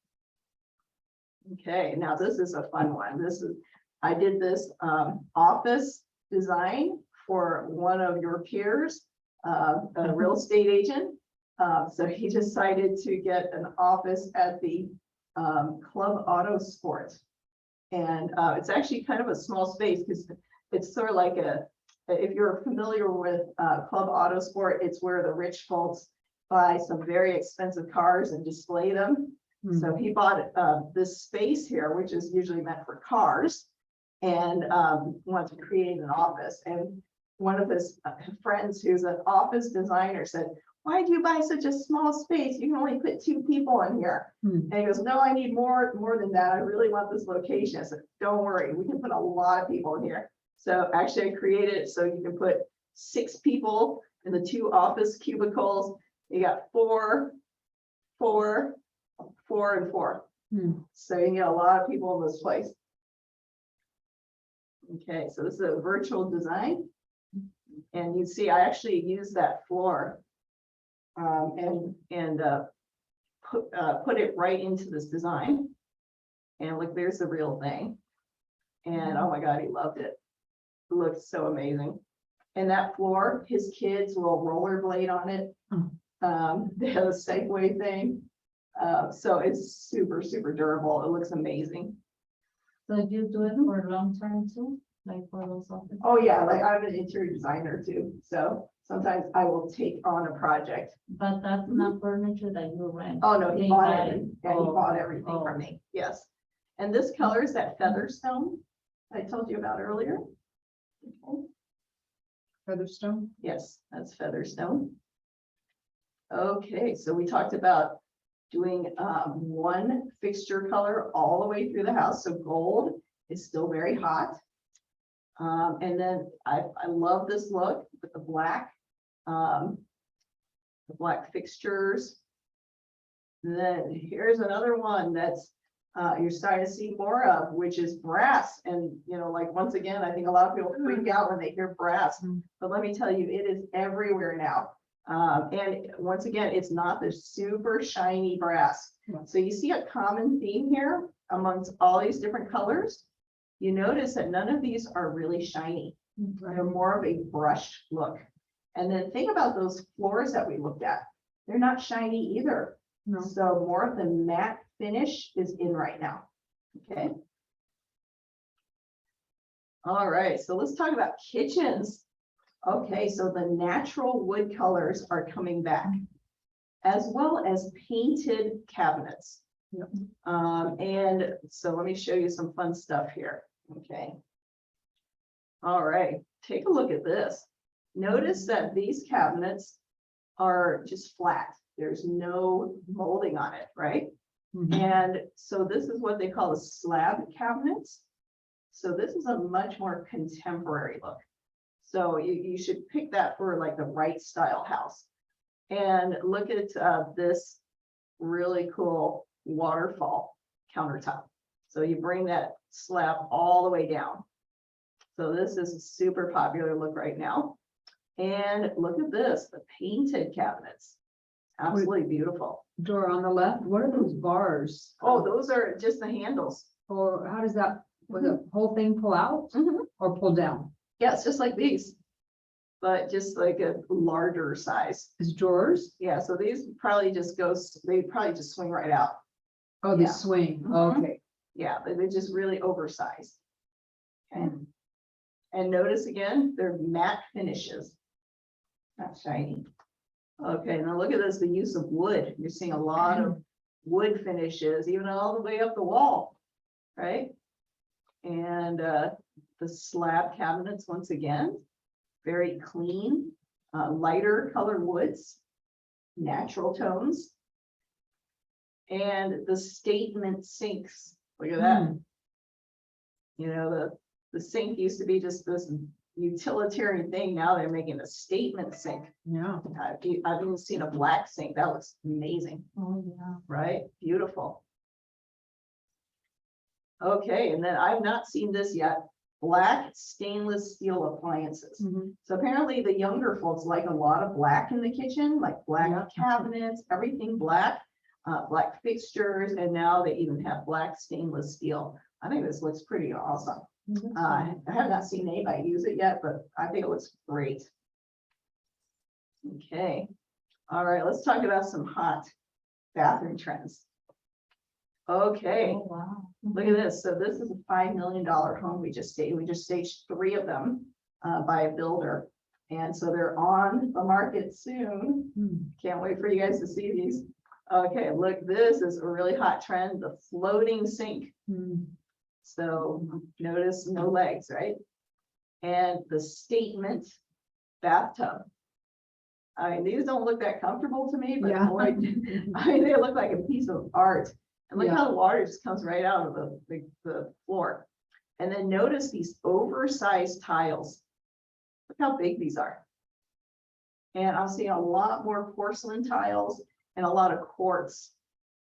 Okay, now this is a fun one. I did this office design for one of your peers, a real estate agent. So he decided to get an office at the Club Auto Sport. And it's actually kind of a small space because it's sort of like if you're familiar with Club Auto Sport, it's where the rich folks buy some very expensive cars and display them. So he bought this space here, which is usually meant for cars, and wanted to create an office. And one of his friends, who's an office designer, said, "Why do you buy such a small space? You can only put 2 people in here." And he goes, "No, I need more than that. I really want this location." I said, "Don't worry, we can put a lot of people in here." So actually I created it so you can put 6 people in the 2 office cubicles. You got 4, 4, 4, and 4. So you can get a lot of people in this place. Okay, so this is a virtual design. And you see, I actually used that floor and put it right into this design. And look, there's the real thing. And oh my God, he loved it. It looks so amazing. And that floor, his kids will rollerblade on it. They have a Segway thing. So it's super, super durable. It looks amazing. So you do it for long term too, like for those offices? Oh yeah, like I'm an interior designer too. So sometimes I will take on a project. But that's not furniture that you rent. Oh, no, he They bought buy it. Yeah, he bought everything Oh. from me. Yes. And this color is that Featherstone I told you about earlier. Okay. Featherstone. Yes, that's Featherstone. Okay, so we talked about doing one fixture color all the way through the house. So gold is still very hot. And then I love this look with the black fixtures. Then here's another one that's you're starting to see more of, which is brass. And you know, like once again, I think a lot of people freak out when they hear brass, but let me tell you, it is everywhere now. And once again, it's not the super shiny brass. So you see a common theme here amongst all these different colors. You notice that none of these are really shiny. They're more of a brushed look. And then think about those floors that we looked at. They're not shiny either. No. So more of the matte finish is in right now. Okay. All right, so let's talk about kitchens. Okay, so the natural wood colors are coming back, as well as painted cabinets. Yep. And so let me show you some fun stuff here. Okay. All right, take a look at this. Notice that these cabinets are just flat. There's no molding on it, right? And so this is what they call a slab cabinets. So this is a much more contemporary look. So you should pick that for like the right style house. And look at this really cool waterfall countertop. So you bring that slab all the way down. So this is a super popular look right now. And look at this, the painted cabinets. Absolutely beautiful. Door on the left, what are those bars? Oh, those are just the handles. Or how does that, will the whole thing pull out or pull down? Yeah, it's just like these, but just like a larger size. Is drawers? Yeah, so these probably just they probably just swing right out. Oh, they Yeah. swing, Mhm. okay. Yeah, they're just really oversized. Okay. And notice again, they're matte finishes. Not shiny. Okay, now look at this, the use of wood. You're seeing a lot of wood finishes, even all the way up the wall, right? And the slab cabinets, once again, very clean, lighter colored woods, natural tones. And the statement sinks, look at that. You know, the sink used to be just this utilitarian thing. Now they're making a statement sink. Yeah. I've even seen a black sink. That looks amazing, Oh, yeah. right? Beautiful. Okay, and then I've not seen this yet. Black stainless steel appliances. Mhm. So apparently the younger folks like a lot of black in the kitchen, like black Yeah. cabinets, everything black, black fixtures, and now they even have black stainless steel. I think this looks pretty awesome. I have not seen anybody use it yet, but I think it looks great. Okay, all right, let's talk about some hot bathroom trends. Okay. Oh, wow. Look at this. So this is a $5 million home we just staged. We just staged 3 of them by a builder. And so they're on the market soon. Can't wait for you guys to see these. Okay, look, this is a really hot trend, the floating sink. So notice no legs, right? And the statement bathtub. I mean, these don't look that comfortable to me, but Yeah. boy, I mean, they look like a piece of art. And look Yeah. how the water just comes right out of the floor. And then notice these oversized tiles. Look how big these are. And I'm seeing a lot more porcelain tiles and a lot of quartz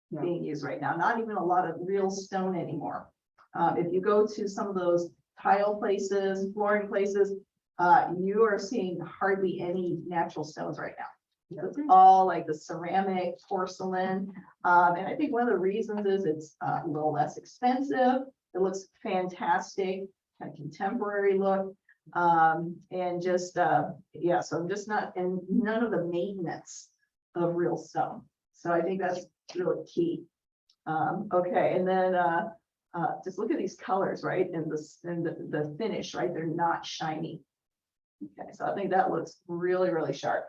Yeah. being used right now. Not even a lot of real stone anymore. If you go to some of those tile places, flooring places, you are seeing hardly any natural stones right now. It's all like the ceramic, porcelain. And I think one of the reasons is it's a little less expensive. It looks fantastic, kind of contemporary look. And just, yeah, so I'm just not, and none of the maintenance of real stone. So I think that's really key. Okay, and then just look at these colors, right? And the finish, right? They're not shiny. Okay, so I think that looks really, really sharp.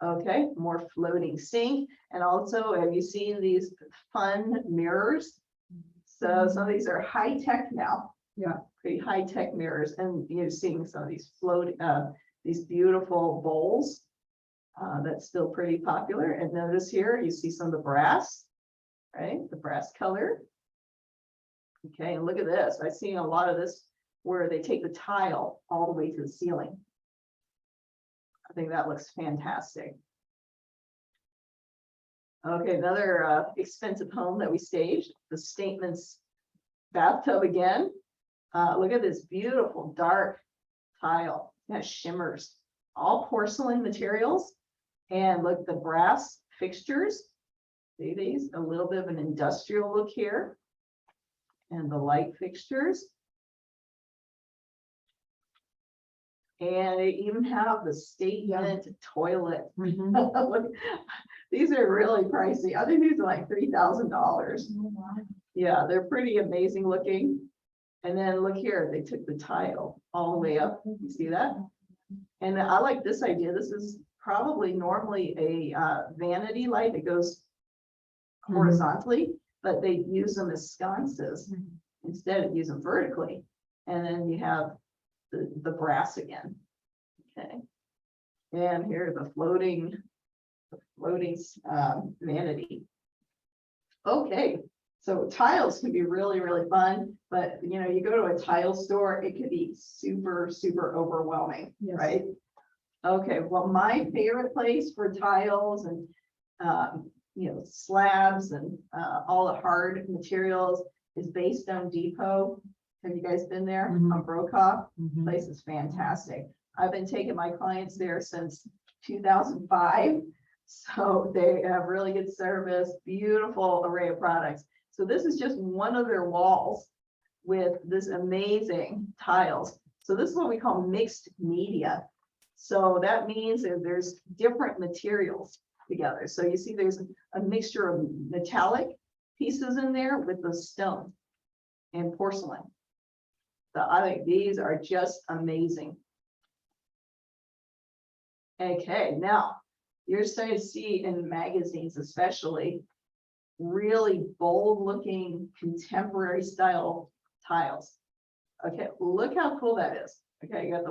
Okay, more floating sink. And also, have you seen these fun mirrors? So some of these are high tech now. Yeah. Pretty high tech mirrors, and you're seeing some of these floating, these beautiful bowls. That's still pretty popular. And notice here, you see some of the brass, right? The brass color. Okay, and look at this. I've seen a lot of this where they take the tile all the way to the ceiling. I think that looks fantastic. Okay, another expensive home that we staged, the Statements bathtub again. Look at this beautiful dark tile that shimmers, all porcelain materials. And look, the brass fixtures. See these, a little bit of an industrial look here. And the light fixtures. And they even have the statement toilet. Look, these are really pricey. I think these are like $3,000. Yeah, they're pretty amazing looking. And then look here, they took the tile all the way up. You see that? And I like this idea. This is probably normally a vanity light that goes horizontally, but they use them as sconces instead of use them vertically. And then you have the brass again. Okay. And here the floating vanity. Okay. So tiles can be really, really fun, but you know, you go to a tile store, it could be super, super overwhelming, Yes. right? Okay, well, my favorite place for tiles and you know, slabs and all the hard materials is Base Stone Depot. Have you guys been there on Brokaw? Place is fantastic. I've been taking my clients there since 2005. So they have really good service, beautiful array of products. So this is just one of their walls with this amazing tiles. So this is what we call mixed media. So that means that there's different materials together. So you see there's a mixture of metallic pieces in there with the stone and porcelain. So I think these are just amazing. Okay, now you're starting to see in magazines, especially really bold looking contemporary style tiles. Okay, look how cool that is. Okay, you got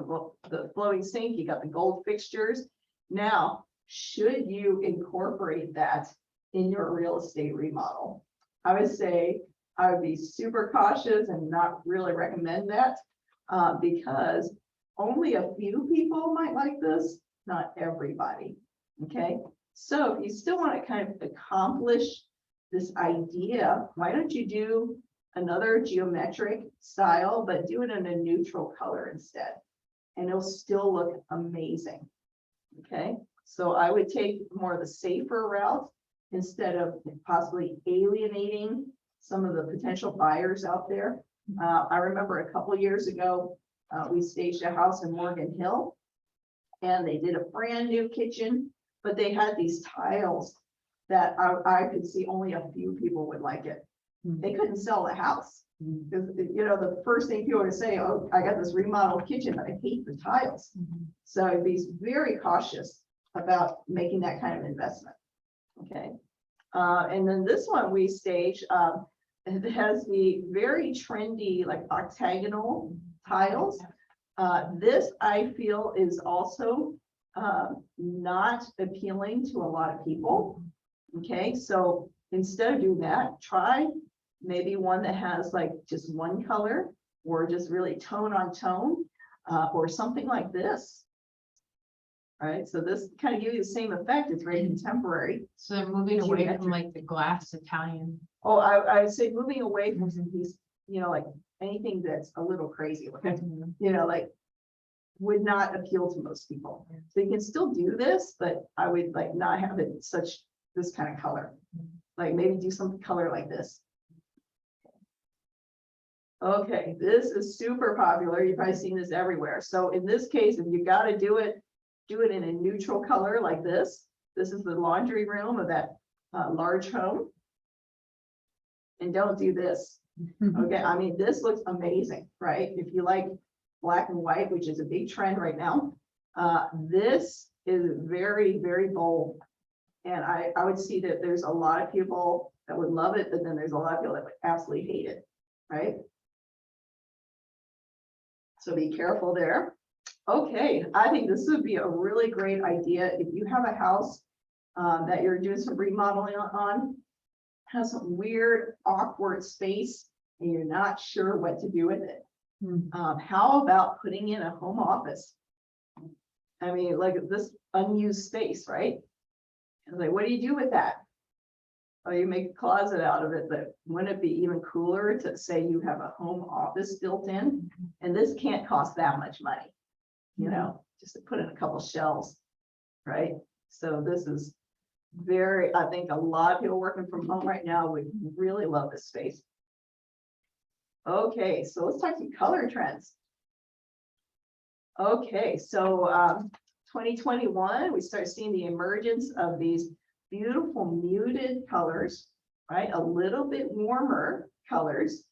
the floating sink, you got the gold fixtures. Now, should you incorporate that in your real estate remodel? I would say I would be super cautious and not really recommend that. because only a few people might like this, not everybody. Okay, so if you still want to kind of accomplish this idea, why don't you do another geometric style, but do it in a neutral color instead, and it'll still look amazing. Okay, so I would take more of the safer route instead of possibly alienating some of the potential buyers out there. I remember a couple years ago, we staged a house in Morgan Hill, and they did a brand new kitchen, but they had these tiles that I could see only a few people would like it. They couldn't sell the house. Because, you know, the first thing people would say, oh, I got this remodeled kitchen, but I hate the tiles. So I'd be very cautious about making that kind of investment. Okay. And then this one we stage, it has the very trendy, like octagonal tiles. This I feel is also not appealing to a lot of people. Okay, so instead of doing that, try maybe one that has like just one color, or just really tone on tone, or something like this. All right, so this kind of gives you the same effect. It's very contemporary. So they're moving away from like the glass Italian. Oh, I would say moving away from these, you know, like anything that's a little crazy looking, you know, like would not appeal to most people. So you can still do this, but I would like not have it such this kind of color. Like maybe do some color like this. Okay, this is super popular. You've probably seen this everywhere. So in this case, if you got to do it in a neutral color like this. This is the laundry room of that large home. And don't do this. Okay, I mean, this looks amazing, right? If you like black and white, which is a big trend right now, this is very, very bold. And I would see that there's a lot of people that would love it, but then there's a lot of people that would absolutely hate it, right? So be careful there. Okay, I think this would be a really great idea if you have a house that you're doing some remodeling on, has some weird, awkward space, and you're not sure what to do with it. How about putting in a home office? I mean, like this unused space, right? And like, what do you do with that? Oh, you make a closet out of it, but wouldn't it be even cooler to say you have a home office built in? And this can't cost that much money, you know, just to put in a couple shelves, right? So this is very, I think a lot of people working from home right now would really love this space. Okay, so let's talk some color trends. Okay, so 2021, we start seeing the emergence of these beautiful muted colors, right? A little bit warmer colors.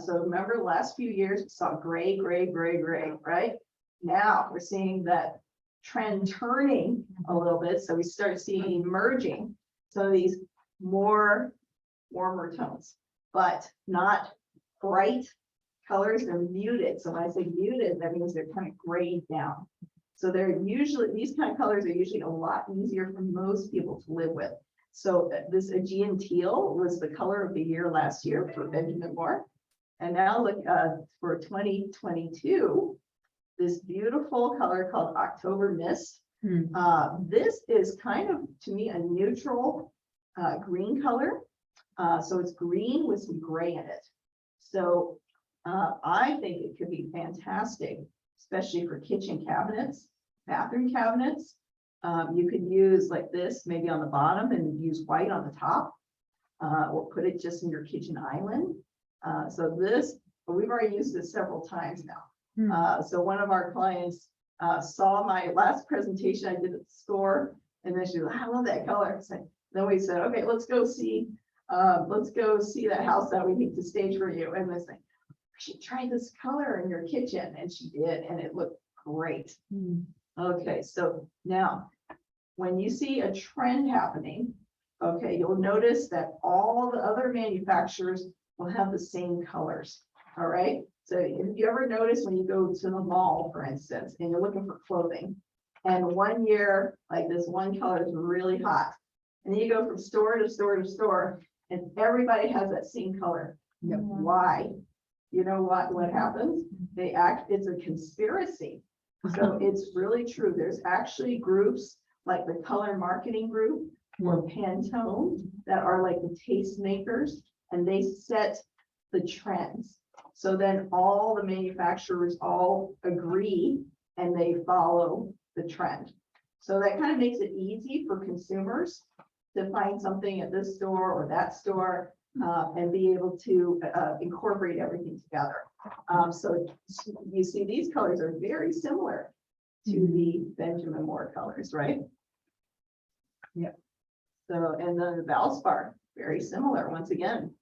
So remember the last few years, we saw gray, gray, gray, gray, right? Now we're seeing that trend turning a little bit. So we start seeing emerging some of these more warmer tones, but not bright colors. They're muted. So when I say muted, that means they're kind of grayed down. So they're usually, these kind of colors are usually a lot easier for most people to live with. So this Aegean teal was the color of the year last year for Benjamin Moore. And now look for 2022, this beautiful color called October Mist. This is kind of, to me, a neutral green color. So it's green with some gray in it. So I think it could be fantastic, especially for kitchen cabinets, bathroom cabinets. You could use like this, maybe on the bottom, and use white on the top, or put it just in your kitchen island. So this, we've already used this several times now. So one of our clients saw my last presentation I did at the store, and then she was like, I love that color. So then we said, okay, let's go see that house that we need to stage for you. And this thing, she tried this color in your kitchen, and she did, and it looked great. Okay, so now when you see a trend happening, okay, you'll notice that all the other manufacturers will have the same colors. All right. So if you ever notice when you go to the mall, for instance, and you're looking for clothing, and one year, like this one color is really hot, and then you go from store to store to store, and everybody has that same color. Why? you know what happens? It's a conspiracy. So it's really true. There's actually groups like the color marketing group or Pantone that are like the tastemakers, and they set the trends. So then all the manufacturers all agree and they follow the trend. So that kind of makes it easy for consumers to find something at this store or that store and be able to incorporate everything together. So you see these colors are very similar to the Benjamin Moore colors, right? Yeah. So, and then the Valspar, very similar once again.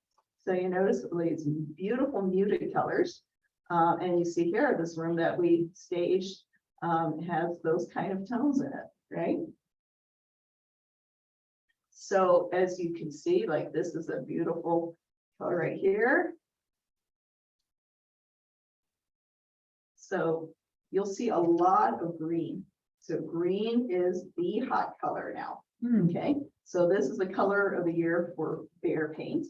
So you notice these beautiful muted colors. And you see here, this room that we staged has those kind of tones in it, right? So as you can see, like this is a beautiful color right here. So you'll see a lot of green. So green is the hot color now. Okay, so this is the color of the year for Behr paint.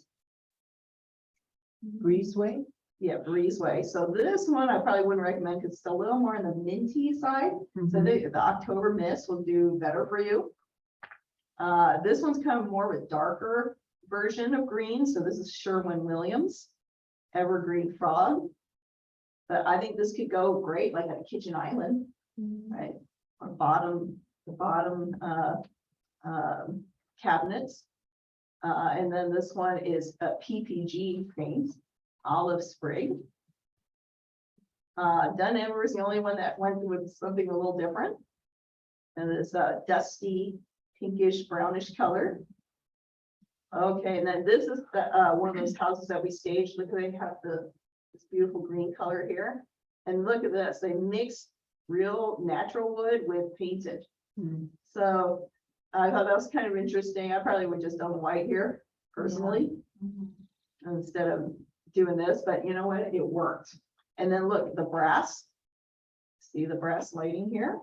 Breezeway. Yeah, Breezeway. So this one I probably wouldn't recommend because it's a little more on the minty side. So the October Mist will do better for you. This one's kind of more of a darker version of green. So this is Sherwin-Williams Evergreen Frog. But I think this could go great like at a kitchen island, right? Or the bottom cabinets. And then this one is a PPG paint, Olive Sprig. Dunn-Emmer is the only one that went with something a little different. And it's a dusty, pinkish, brownish color. Okay, and then this is the one of those houses that we staged. Look, they have this beautiful green color here. And look at this, they mix real natural wood with painted. So I thought that was kind of interesting. I probably would just done white here personally instead of doing this, but you know what, it worked. And then look, the brass, see the brass lighting here.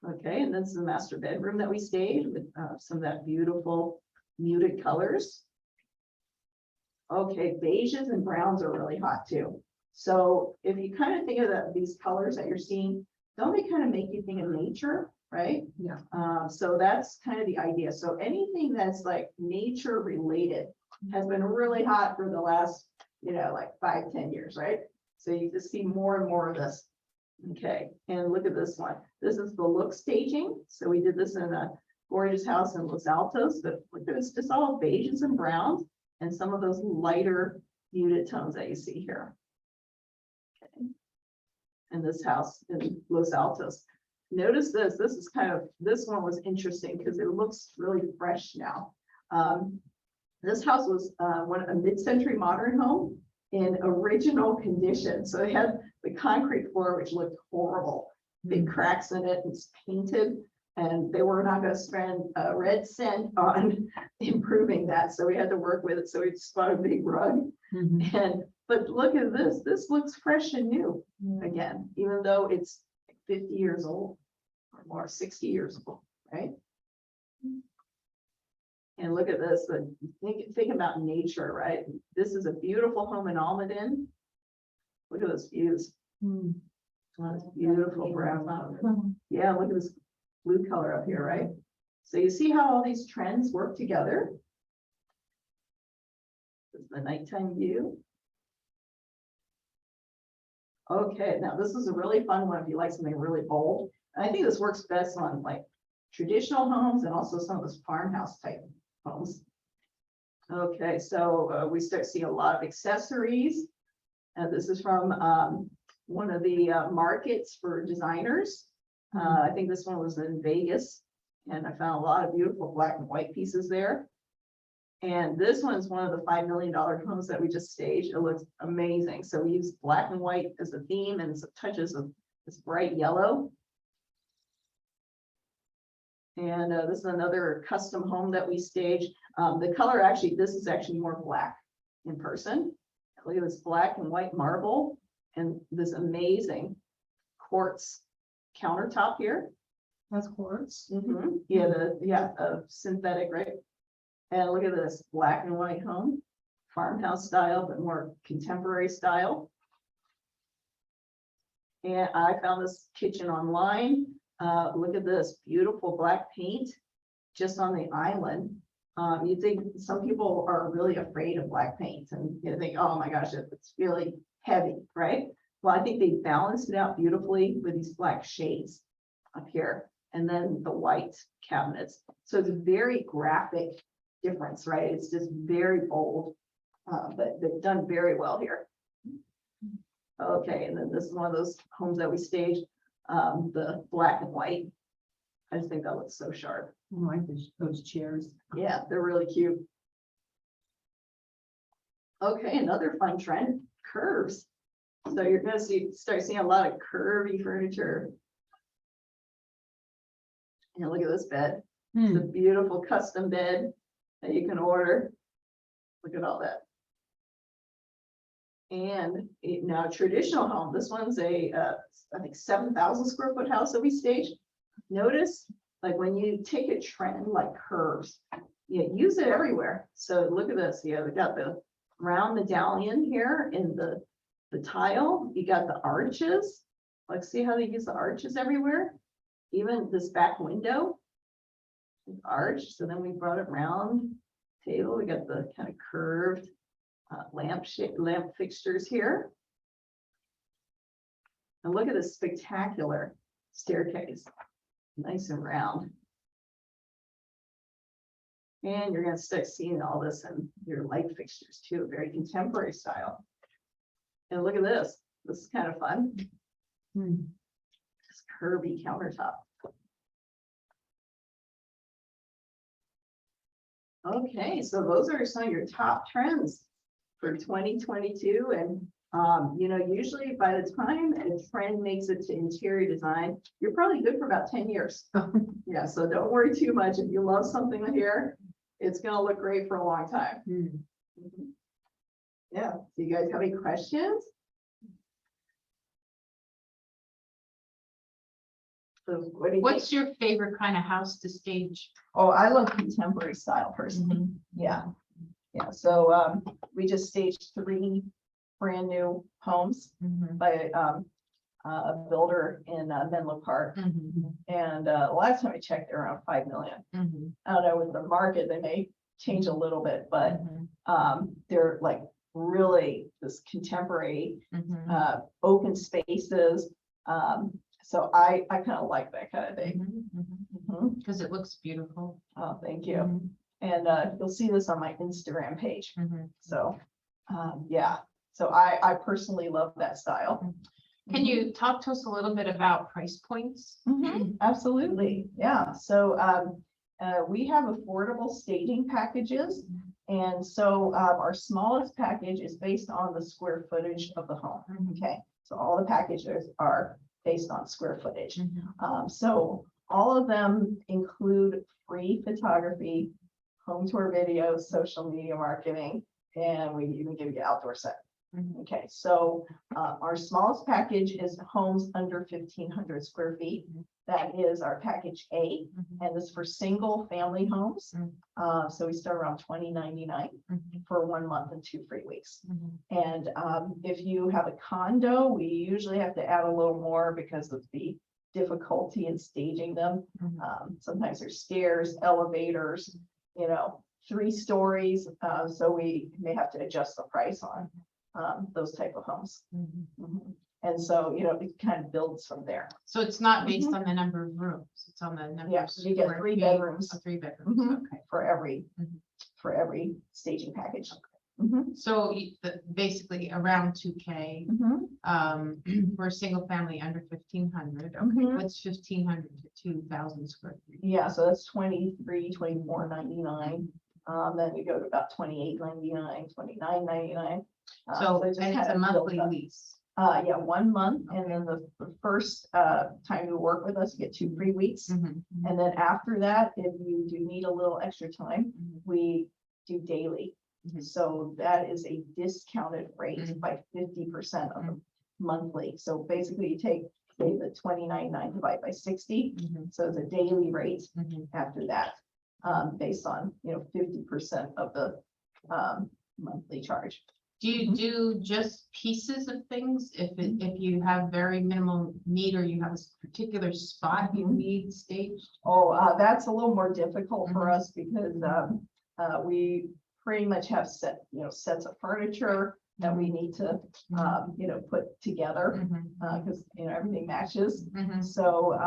Okay, and this is the master bedroom that we staged with some of that beautiful muted colors. Okay, beiges and browns are really hot too. So if you kind of think of these colors that you're seeing, don't they kind of make you think of nature, right? Yeah. So that's kind of the idea. So anything that's like nature related has been really hot for the last, like 5-10 years, right? So you just see more and more of this. Okay, and look at this one. This is the look staging. So we did this in a gorgeous house in Los Altos, but look at this, just all beiges and browns and some of those lighter muted tones that you see here. Okay. And this house in Los Altos. Notice this is this one was interesting because it looks really fresh now. This house was a mid-century modern home in original condition. So it had the concrete floor, which looked horrible. Big cracks in it, it's painted, and they were not going to spend red cent on improving that. So we had to work with it. So we just bought a big rug. But look at this. This looks fresh and new again, even though it's 50 years old or more, 60 years old, right? And look at this, think about nature, right? This is a beautiful home in Almaden. Look at those views. That's beautiful brown. Yeah, look at this blue color up here, right? So you see how all these trends work together? This is the nighttime view. Okay, now this is a really fun one if you like something really bold. And I think this works best on like traditional homes and also some of those farmhouse type homes. Okay, so we start seeing a lot of accessories. And this is from one of the markets for designers. I think this one was in Vegas, and I found a lot of beautiful black and white pieces there. And this one's one of the $5 million homes that we just staged. It looks amazing. So we used black and white as a theme and some touches of this bright yellow. And this is another custom home that we staged. The color actually, this is actually more black in person. Look at this black and white marble and this amazing quartz countertop here. That's quartz. Yeah, synthetic, right? And look at this black and white home, farmhouse style, but more contemporary style. And I found this kitchen online. Look at this beautiful black paint just on the island. You think some people are really afraid of black paint and you think, oh my gosh, it's really heavy, right? Well, I think they balanced it out beautifully with these black shades up here and then the white cabinets. So it's a very graphic difference, right? It's just very bold, but they've done very well here. Okay, and then this is one of those homes that we staged, the black and white. I just think that looks so sharp. I like those chairs. Yeah, they're really cute. Okay, another fun trend, curves. So you're gonna start seeing a lot of curvy furniture. And look at this bed. It's a beautiful custom bed that you can order. Look at all that. And now a traditional home, this one's a, I think 7,000 square foot house that we staged. Notice, like when you take a trend like curves, you use it everywhere. So look at this, we got the round medallion here in the tile, you got the arches. Like see how they use the arches everywhere? Even this back window, arch, so then we brought it round table, we got the kind of curved lamp fixtures here. And look at this spectacular staircase, nice and round. And you're going to start seeing all this in your light fixtures too, very contemporary style. And look at this, this is kind of fun. This curvy countertop. Okay, so those are some of your top trends for 2022. And usually by the time a trend makes it to interior design, you're probably good for about 10 years. Yeah, so don't worry too much. If you love something here, it's gonna look great for a long time. Yeah, do you guys have any questions? So what do you think? What's your favorite kind of house to stage? Oh, I love contemporary style personally. Yeah. Yeah. So we just staged 3 brand new homes by a builder in Menlo Park. And last time I checked, they're around 5 million. I don't know, with the market, they may change a little bit, but they're like really this contemporary open spaces. So I kind of like that kind of thing. Because it looks beautiful. Oh, thank you. And you'll see this on my Instagram page. So yeah, so I personally love that style. Can you talk to us a little bit about price points? Absolutely, yeah. So we have affordable staging packages. And so our smallest package is based on the square footage of the home. Okay, so all the packages are based on square footage. So all of them include free photography, home tour videos, social media marketing, and we even give you outdoor set. Okay, so our smallest package is homes under 1,500 square feet. That is our package A, and this is for single family homes. So we start around $20.99 for 1 month and 2 free weeks. And if you have a condo, we usually have to add a little more because of the difficulty in staging them. Sometimes there's stairs, elevators, 3 stories. So we may have to adjust the price on those type of homes. And so, it kind of builds from there. So it's not based on the number of rooms, it's on the number. Yes, of you get square 3 feet. bedrooms. 3 bedrooms, okay. For every staging package. So basically around 2K, for a single family under 1,500. Okay, what's 1,500 to 2,000 square feet? Yeah, so that's $24.99. Then you go to about $28.99, $29.99. So it just and it's kind a of builds monthly up. lease. Yeah, 1 month, and then the first time you work with us, you get 2 free weeks. And then after that, if you do need a little extra time, we do daily. So that is a discounted rate by 50% of the monthly. So basically you take, say, the $29.99 divided by 60. So it's a daily rate after that, based on, 50% of the monthly charge. Do you do just pieces of things if you have very minimal need or you have a particular spot you need staged? Oh, that's a little more difficult for us because we pretty much have sets of furniture that we need to put together because everything matches. So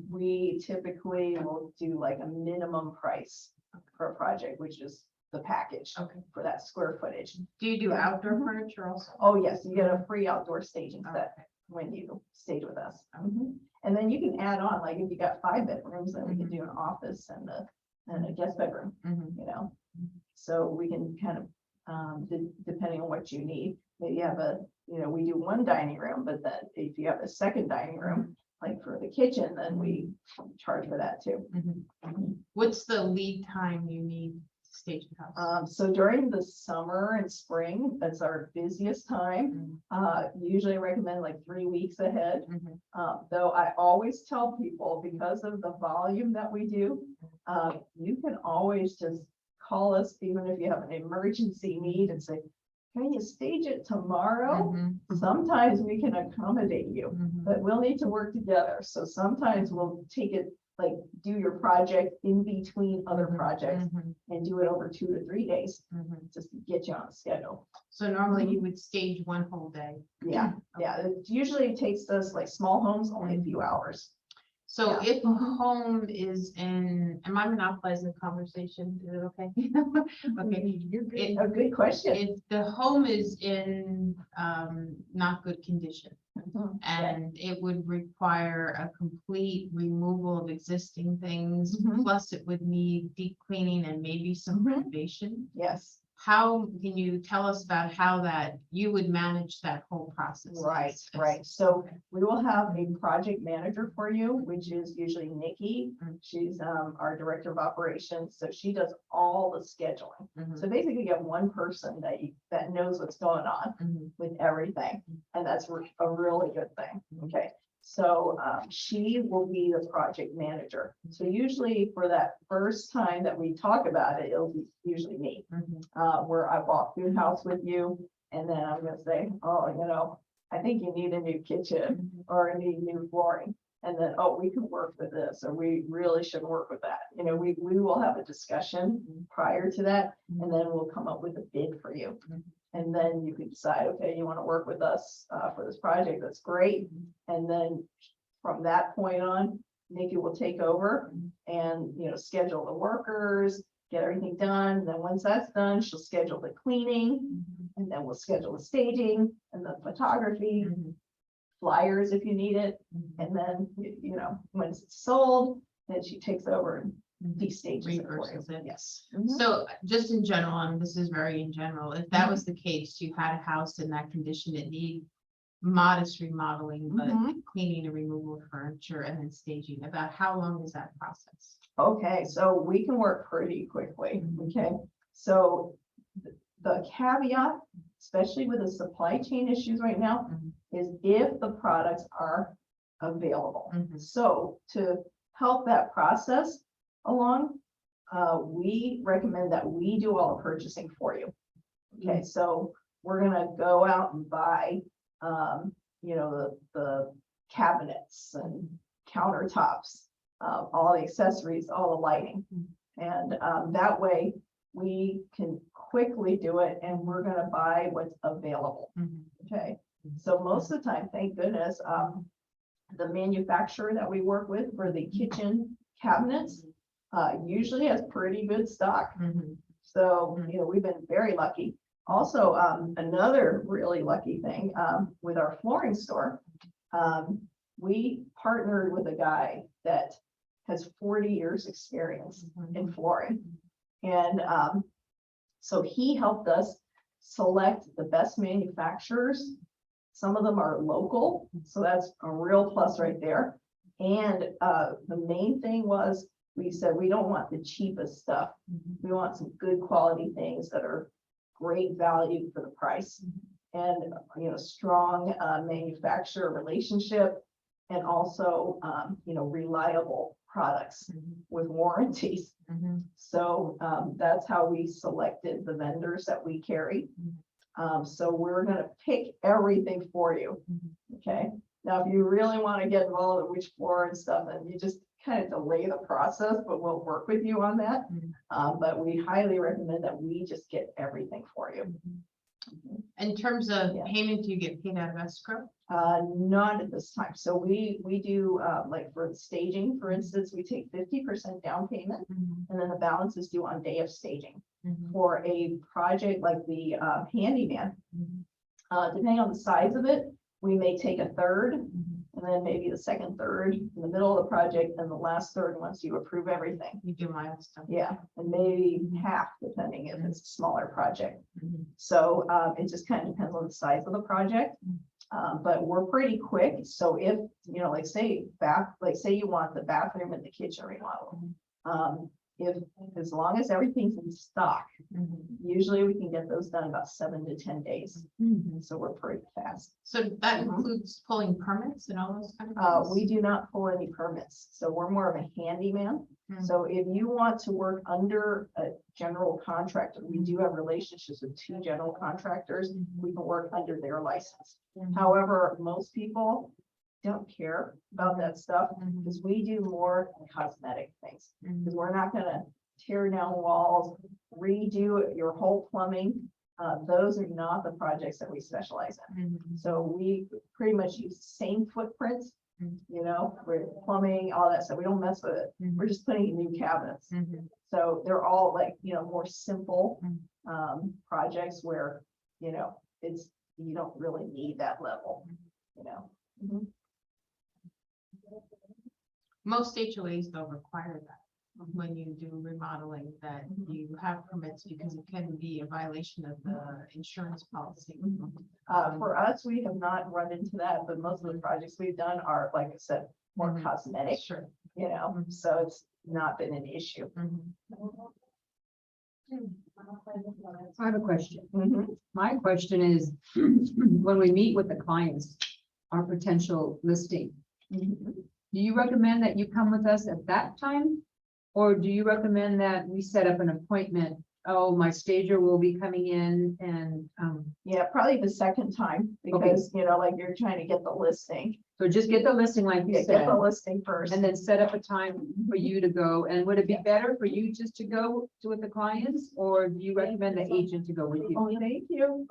we typically will do like a minimum price for a project, which is the package for that square footage. Do you do outdoor furniture also? Oh, yes, you get a free outdoor staging set when you stage with us. And then you can add on, like if you got 5 bedrooms, then we can do an office and a guest bedroom, So we can kind of, depending on what you need, maybe you have we do 1 dining room, but then if you have a second dining room, like for the kitchen, then we charge for that too. What's the lead time you need to stage the house? So during the summer and spring, that's our busiest time. Usually I recommend like 3 weeks ahead. Though I always tell people, because of the volume that we do, you can always just call us, even if you have an emergency need, and say, can you stage it tomorrow? Sometimes we can accommodate you, but we'll need to work together. So sometimes we'll take it, like do your project in between other projects and do it over 2 to 3 days just to get you on a schedule. So normally you would stage 1 whole day. Yeah, it usually takes us, like small homes, only a few hours. So if a home is in, am I monopolizing the conversation? Is it okay? Okay. A good question. If the home is in not good condition and it would require a complete removal of existing things, plus it would need deep cleaning and maybe some renovation. Yes. How can you tell us about how that you would manage that whole process? Right. So we will have a project manager for you, which is usually Nikki. She's our director of operations. So she does all the scheduling. So basically you have one person that knows what's going on with everything. And that's a really good thing. Okay. So she will be the project manager. So usually for that first time that we talk about it, it'll be usually me, where I walk through the house with you, and then I'm going to say, oh, I think you need a new kitchen or you need new flooring. And then, oh, we can work with this, or we really should work with that. We will have a discussion prior to that, and then we'll come up with a bid for you. And then you can decide, okay, you want to work with us for this project, that's great. And then from that point on, Nikki will take over and, schedule the workers, get everything done. Then once that's done, she'll schedule the cleaning, and then we'll schedule the staging and the photography, flyers if you need it. And then, when it's sold, then she takes over and de-stages it for you. Yes. So just in general, and this is very in general, if that was the case, you had a house in that condition, it need modest remodeling, but cleaning and removal of furniture and then staging, about how long is that process? Okay, so we can work pretty quickly. Okay, so the caveat, especially with the supply chain issues right now, is if the products are available. So to help that process along, we recommend that we do all the purchasing for you. Okay, so we're gonna go out and buy, the cabinets and countertops, all the accessories, all the lighting, and that way we can quickly do it, and we're gonna buy what's available. Okay, so most of the time, thank goodness, the manufacturer that we work with for the kitchen cabinets usually has pretty good stock. So, we've been very lucky. Also, another really lucky thing with our flooring store, we partnered with a guy that has 40 years experience in flooring. And so he helped us select the best manufacturers. Some of them are local, so that's a real plus right there. And the main thing was, we said we don't want the cheapest stuff. We want some good quality things that are great value for the price, and strong manufacturer relationship, and also reliable products Mhm. with warranties. Mhm. So that's how we selected the vendors that we carry. So we're gonna pick everything for you. Mhm. Okay, now if you really want to get involved in which floor and stuff, then you just kind of delay the process, but we'll work with you on that. Mhm. But we highly recommend that we just get everything for you. In terms of Yeah. payment, do you get paid out of escrow? Not at this time. So we do, like for the staging, for instance, we take 50% down payment, and then the balance is due on day of staging. Mhm. For a project like the handyman, Mhm. depending on the size of it, we may take a third, Mhm. and then maybe the second third in the middle of the project, and the last third once you approve everything. You do milestone. Yeah, and maybe half depending if it's a smaller project. Mhm. So it just kind of depends on the size of the project. But we're pretty quick. So if, you know, like say you want the bathroom and the kitchen remodel. If, as long as everything's in stock, Mhm. usually we can get those done about 7 to 10 days. Mhm. So we're pretty fast. So that Mhm. includes pulling permits and all those kind of things? We do not pull any permits, so we're more of a handyman. Mhm. So if you want to work under a general contractor, we do have relationships with 2 general contractors. We can work under their license. Mhm. However, most people don't care about that stuff Mhm. because we do more cosmetic things. Mhm. Because we're not gonna tear down walls, redo your whole plumbing. Those are not the projects that we specialize in. Mhm. So we pretty much use the same footprints, Mhm. you know, we're plumbing, all that stuff. We don't mess with it. Mhm. We're just putting in new cabinets. Mhm. So they're all like, you know, more simple Mhm. projects where, you know, you don't really need that level, you know. Mhm. Most HOAs don't require that when you do remodeling, that you have permits because it can be a violation of the insurance policy. For us, we have not run into that, but most of the projects we've done are, like I said, more Mhm. cosmetic, Sure. you know, Mhm. so it's not been an issue. Mhm. I have a question. Mhm. My question is, when we meet with the clients, our potential listing, Mhm. do you recommend that you come with us at that time? Or do you recommend that we set up an appointment? Oh, my stager will be coming in and, Yeah, probably the second time, because, you know, like you're trying to get the listing. so just get the listing like you Yeah, get said, the listing first. and then set up a time for you to go. And would it be better for you just to go to with the clients? Or do you recommend the agent to go with you? Oh, thank you.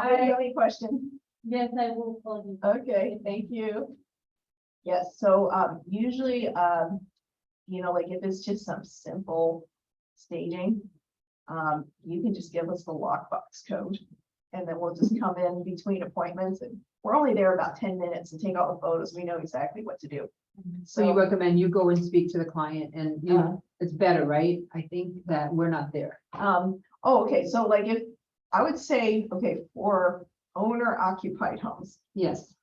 Any questions? Yes, I will call you. Okay, thank you. Yes, so usually, you know, like if it's just some simple staging, you can just give us the lockbox code. And then we'll just come in between appointments, and we're only there about 10 minutes and take all the photos. We know exactly what to do. So you recommend you go and speak to the client and it's better, right? I think that we're not there. Okay, so like if, I would say, okay, for owner occupied homes, Yes,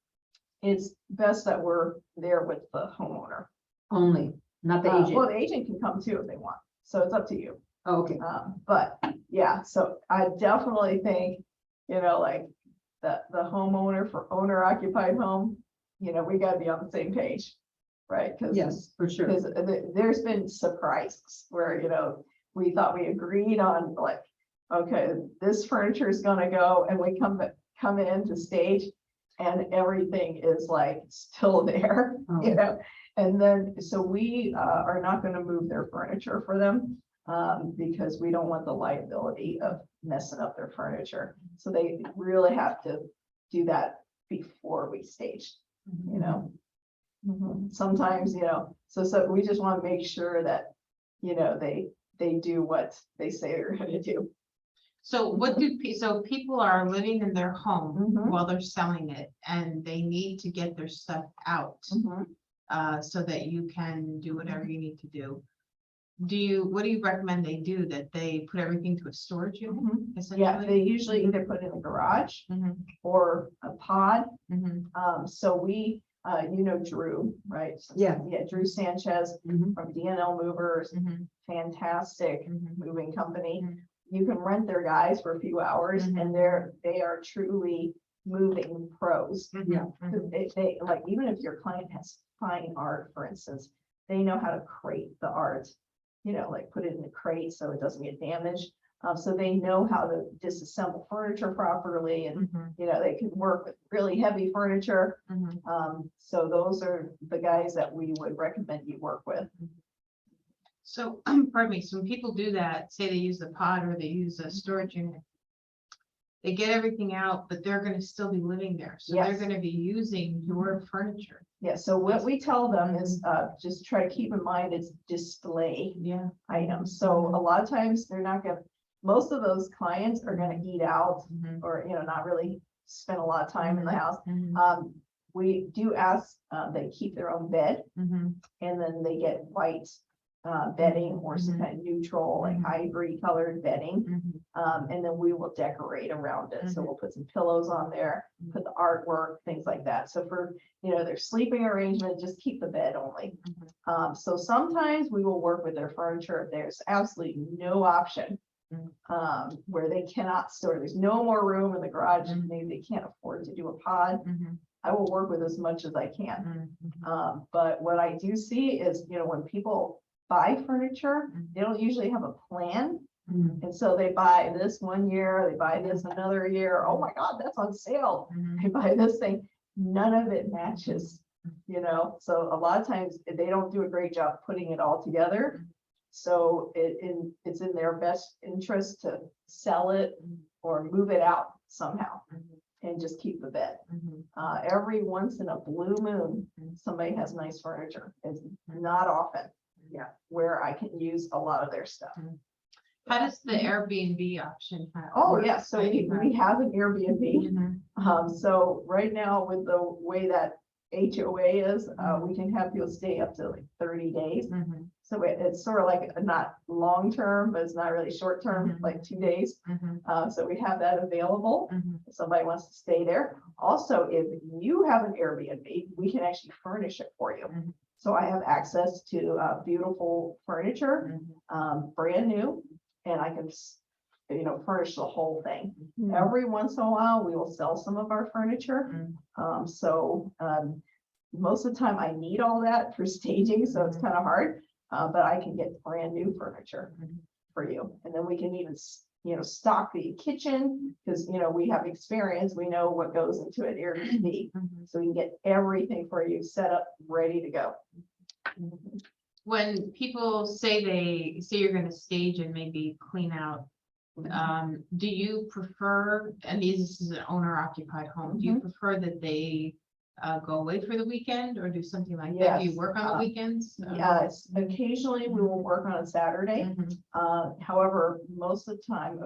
it's best that we're there with the homeowner. only, not the Well, agent. the agent can come too if they want, so it's up to you. Oh, okay. But yeah, so I definitely think, you know, like the homeowner for owner occupied home, you know, we gotta be on the same page, right? Yes, for sure. Because there's been surprises where, you know, we thought we agreed on like, okay, this furniture is gonna go, and we come in to stage and everything is like still there, Oh. you know? And then, so we are not gonna move their furniture for them because we don't want the liability of messing up their furniture. So they really have to do that before we stage, you know? Sometimes, you know, so we just want to make sure that, you know, they do what they say they're gonna do. So what do, so people are living in their home Mhm. while they're selling it and they need to get their stuff out so that you can do whatever you need to do. What do you recommend they do? That they put everything to a storage unit? Yeah, Essentially? they usually either put it in the garage Mhm. or a pod. Mhm. So we, you know, Drew, right? Yeah. Yeah, Drew Sanchez Mhm. from DNL Movers, Mhm. fantastic Mhm. moving company. Mhm. You can rent their guys for a few hours Mhm. and they are truly moving pros. Mhm. Yeah. Mhm. They like, even if your client has fine art, for instance, they know how to crate the art, like put it in a crate so it doesn't get damaged. So they know how to disassemble furniture properly, and they can work with really heavy furniture. So those are the guys that we would recommend you work with. So, pardon me, so when people do that, say they use the pod or they use a storage unit, they get everything out, but they're gonna still be living there, so they're Yes. gonna be using your furniture. Yeah, so what we tell them is, just try to keep in mind it's display Yeah. items. So a lot of times they're not gonna, most of those clients are gonna eat out or, not really spend a lot of time in the house. We do ask, they keep their own bed, and then they get white bedding or some kind of neutral, like ivory colored bedding. And then we will decorate around it. So we'll put some pillows on there, put the artwork, things like that. So for, their sleeping arrangement, just keep the bed only. So sometimes we will work with their furniture if there's absolutely no option. Where they cannot store, there's no more room in the garage, and maybe they can't afford to do a pod. I will work with as much as I can. But what I do see is, when people buy furniture, they don't usually have a plan. And so they buy this one year, they buy this another year. Oh my God, that's on sale. They buy this thing. None of it matches, so a lot of times they don't do a great job putting it all together. So it's in their best interest to sell it or move it out somehow and just keep the bed. Every once in a blue moon, somebody has nice furniture. It's not often, where I can use a lot of their stuff. How does the Airbnb option? Oh, yeah, so we have an Airbnb. So right now with the way that HOA is, we can have people stay up to like 30 days. So it's sort of like not long-term, but it's not really short-term, like 2 days. So we have that available if somebody wants to stay there. Also, if you have an Airbnb, we can actually furnish it for you. So I have access to beautiful furniture, brand new, and I can, furnish the whole thing. Every once in a while, we will sell some of our furniture. Most of the time I need all that for staging, so it's kind of hard, but I can get brand new furniture for you. And then we can even, stock the kitchen because, we have experience. We know what goes into an Airbnb. So we can get everything for you set up, ready to go. When people say you're gonna stage and maybe clean out, do you prefer, and this is an owner occupied home, do you prefer that they go away for the weekend or do something like that? Do you Yes. work on the weekends? Yes, occasionally we will work on a Saturday. However, most of the time,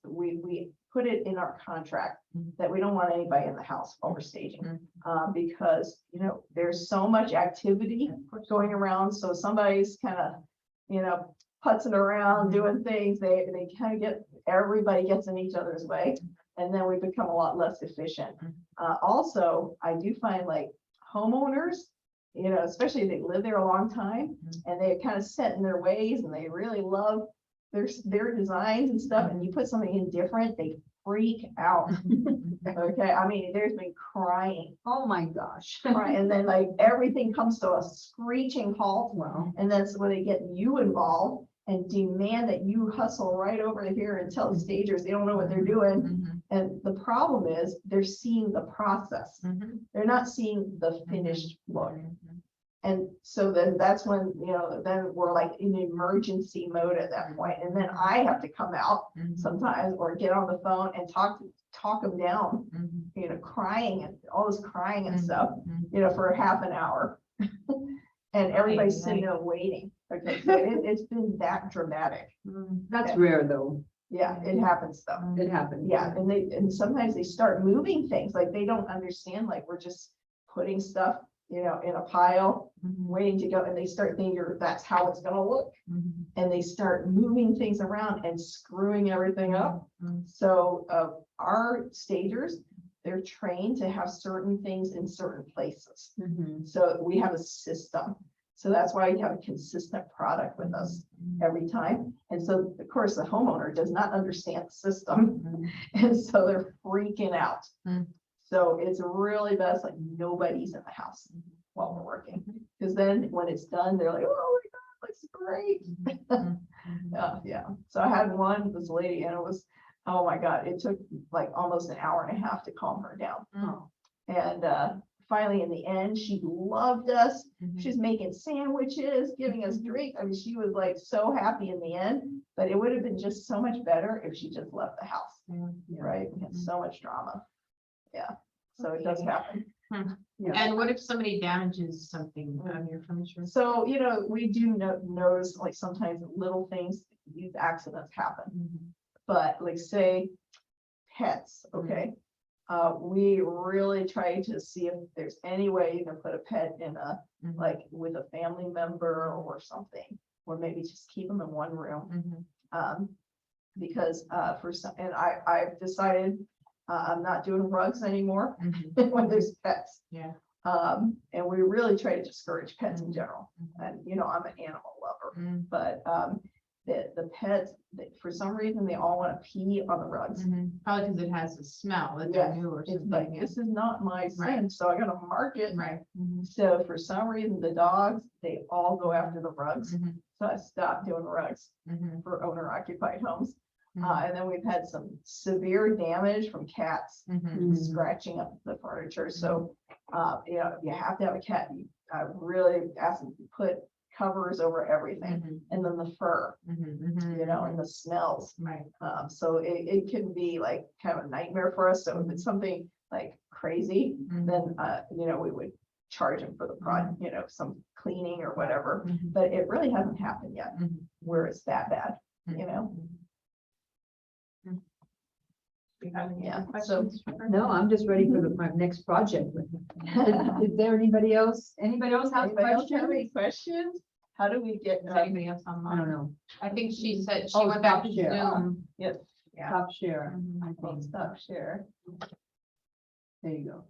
we put it in our contract that we don't want anybody in the house while we're staging. Because, there's so much activity going around. So somebody's kind of, putzing around, doing things, they kind of everybody gets in each other's way. And then we become a lot less efficient. Also, I do find like homeowners, especially if they live there a long time and they kind of set in their ways and they really love their designs and stuff. And you put something in different, they freak out. Okay, I mean, there's been crying. Oh my gosh. Right, and then like everything comes to a screeching halt. Wow. And that's when they get you involved and demand that you hustle right over here and tell the stagers they don't know what they're doing. And the problem is they're seeing the process. They're not seeing the finished look. And so then that's when, then we're like in emergency mode at that point. And then I have to come out sometimes or get on the phone and talk them down, crying and all this crying and stuff, for half an hour. And everybody's sitting there waiting. Okay, so it's been that dramatic. That's rare though. Yeah, it happens though. It happens. Yeah, and sometimes they start moving things, like they don't understand, like we're just putting stuff, in a pile, waiting to go, and they start thinking that's how it's gonna look. And they start moving things around and screwing everything up. So our stagers, they're trained to have certain things in certain places. So we have a system. So that's why you have a consistent product with us every time. And so, of course, the homeowner does not understand the system. And so they're freaking out. So it's really best, like nobody's in the house while we're working. Because then when it's done, they're like, oh my God, looks great. Mhm. Yeah. So I had this lady, and it was, oh my God, it took like almost an hour and a half to calm her down. Mhm. And finally, in the end, she loved us. Mhm. She's making sandwiches, giving us drinks. I mean, she was like so happy in the end, but it would have been just so much better if she just left the house, Yeah. right? We had Mhm. so much drama. Yeah, so it does happen. Yeah. And what if somebody damages something on your furniture? So, we do notice like sometimes little things, these accidents happen, Mhm. but like say pets, okay? We really try to see if there's any way you can put a pet in Mhm. like with a family member or something, or maybe just keep them in one room. Mhm. Because for some, and I've decided I'm not doing rugs anymore Mhm. when there's pets. Yeah. And we really try to discourage pets in Mhm. general. Mhm. And I'm an animal lover, Mhm. but the pets, for some reason, they all want to pee on the rugs. Mhm. Probably because it has a smell that Yes, they're new or It's like, something. Yeah. this is not my sin, so I gotta mark it. Right. Mhm. So for some reason, the dogs, they all go after the rugs. Mhm. So I stopped doing rugs Mhm. for owner occupied homes. Mhm. And then we've had some severe damage from cats Mhm. scratching up the furniture. So, if you have to have a cat, I really ask them to put covers over everything. Mhm. And then the fur, Mhm. Mhm. and the smells. Right. So it can be like kind of a nightmare for us. So if it's something like crazy, Mhm. then, we would charge them for the product, some cleaning or whatever. Mhm. But it really hasn't happened yet Mhm. where it's that bad. Mhm. Mhm. Do you have any Yeah, other so- questions? for her? No, I'm just ready for my next project. Is there anybody else have Anybody else have questions? any questions? How do we get, Is anybody else I online? don't know. I think she said she Oh, went back stop to share. Zoom. yes, Yeah. Top share, Mhm. I well, think. stop share. There you go.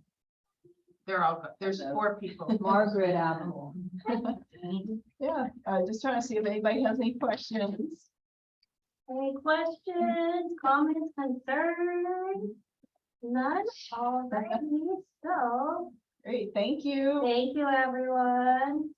They're all good. There's 4 people. Margaret Apple. Yeah, just trying to see if anybody has any questions. Any questions, comments, concerns? None? All right, so Great, thank you. thank you, everyone.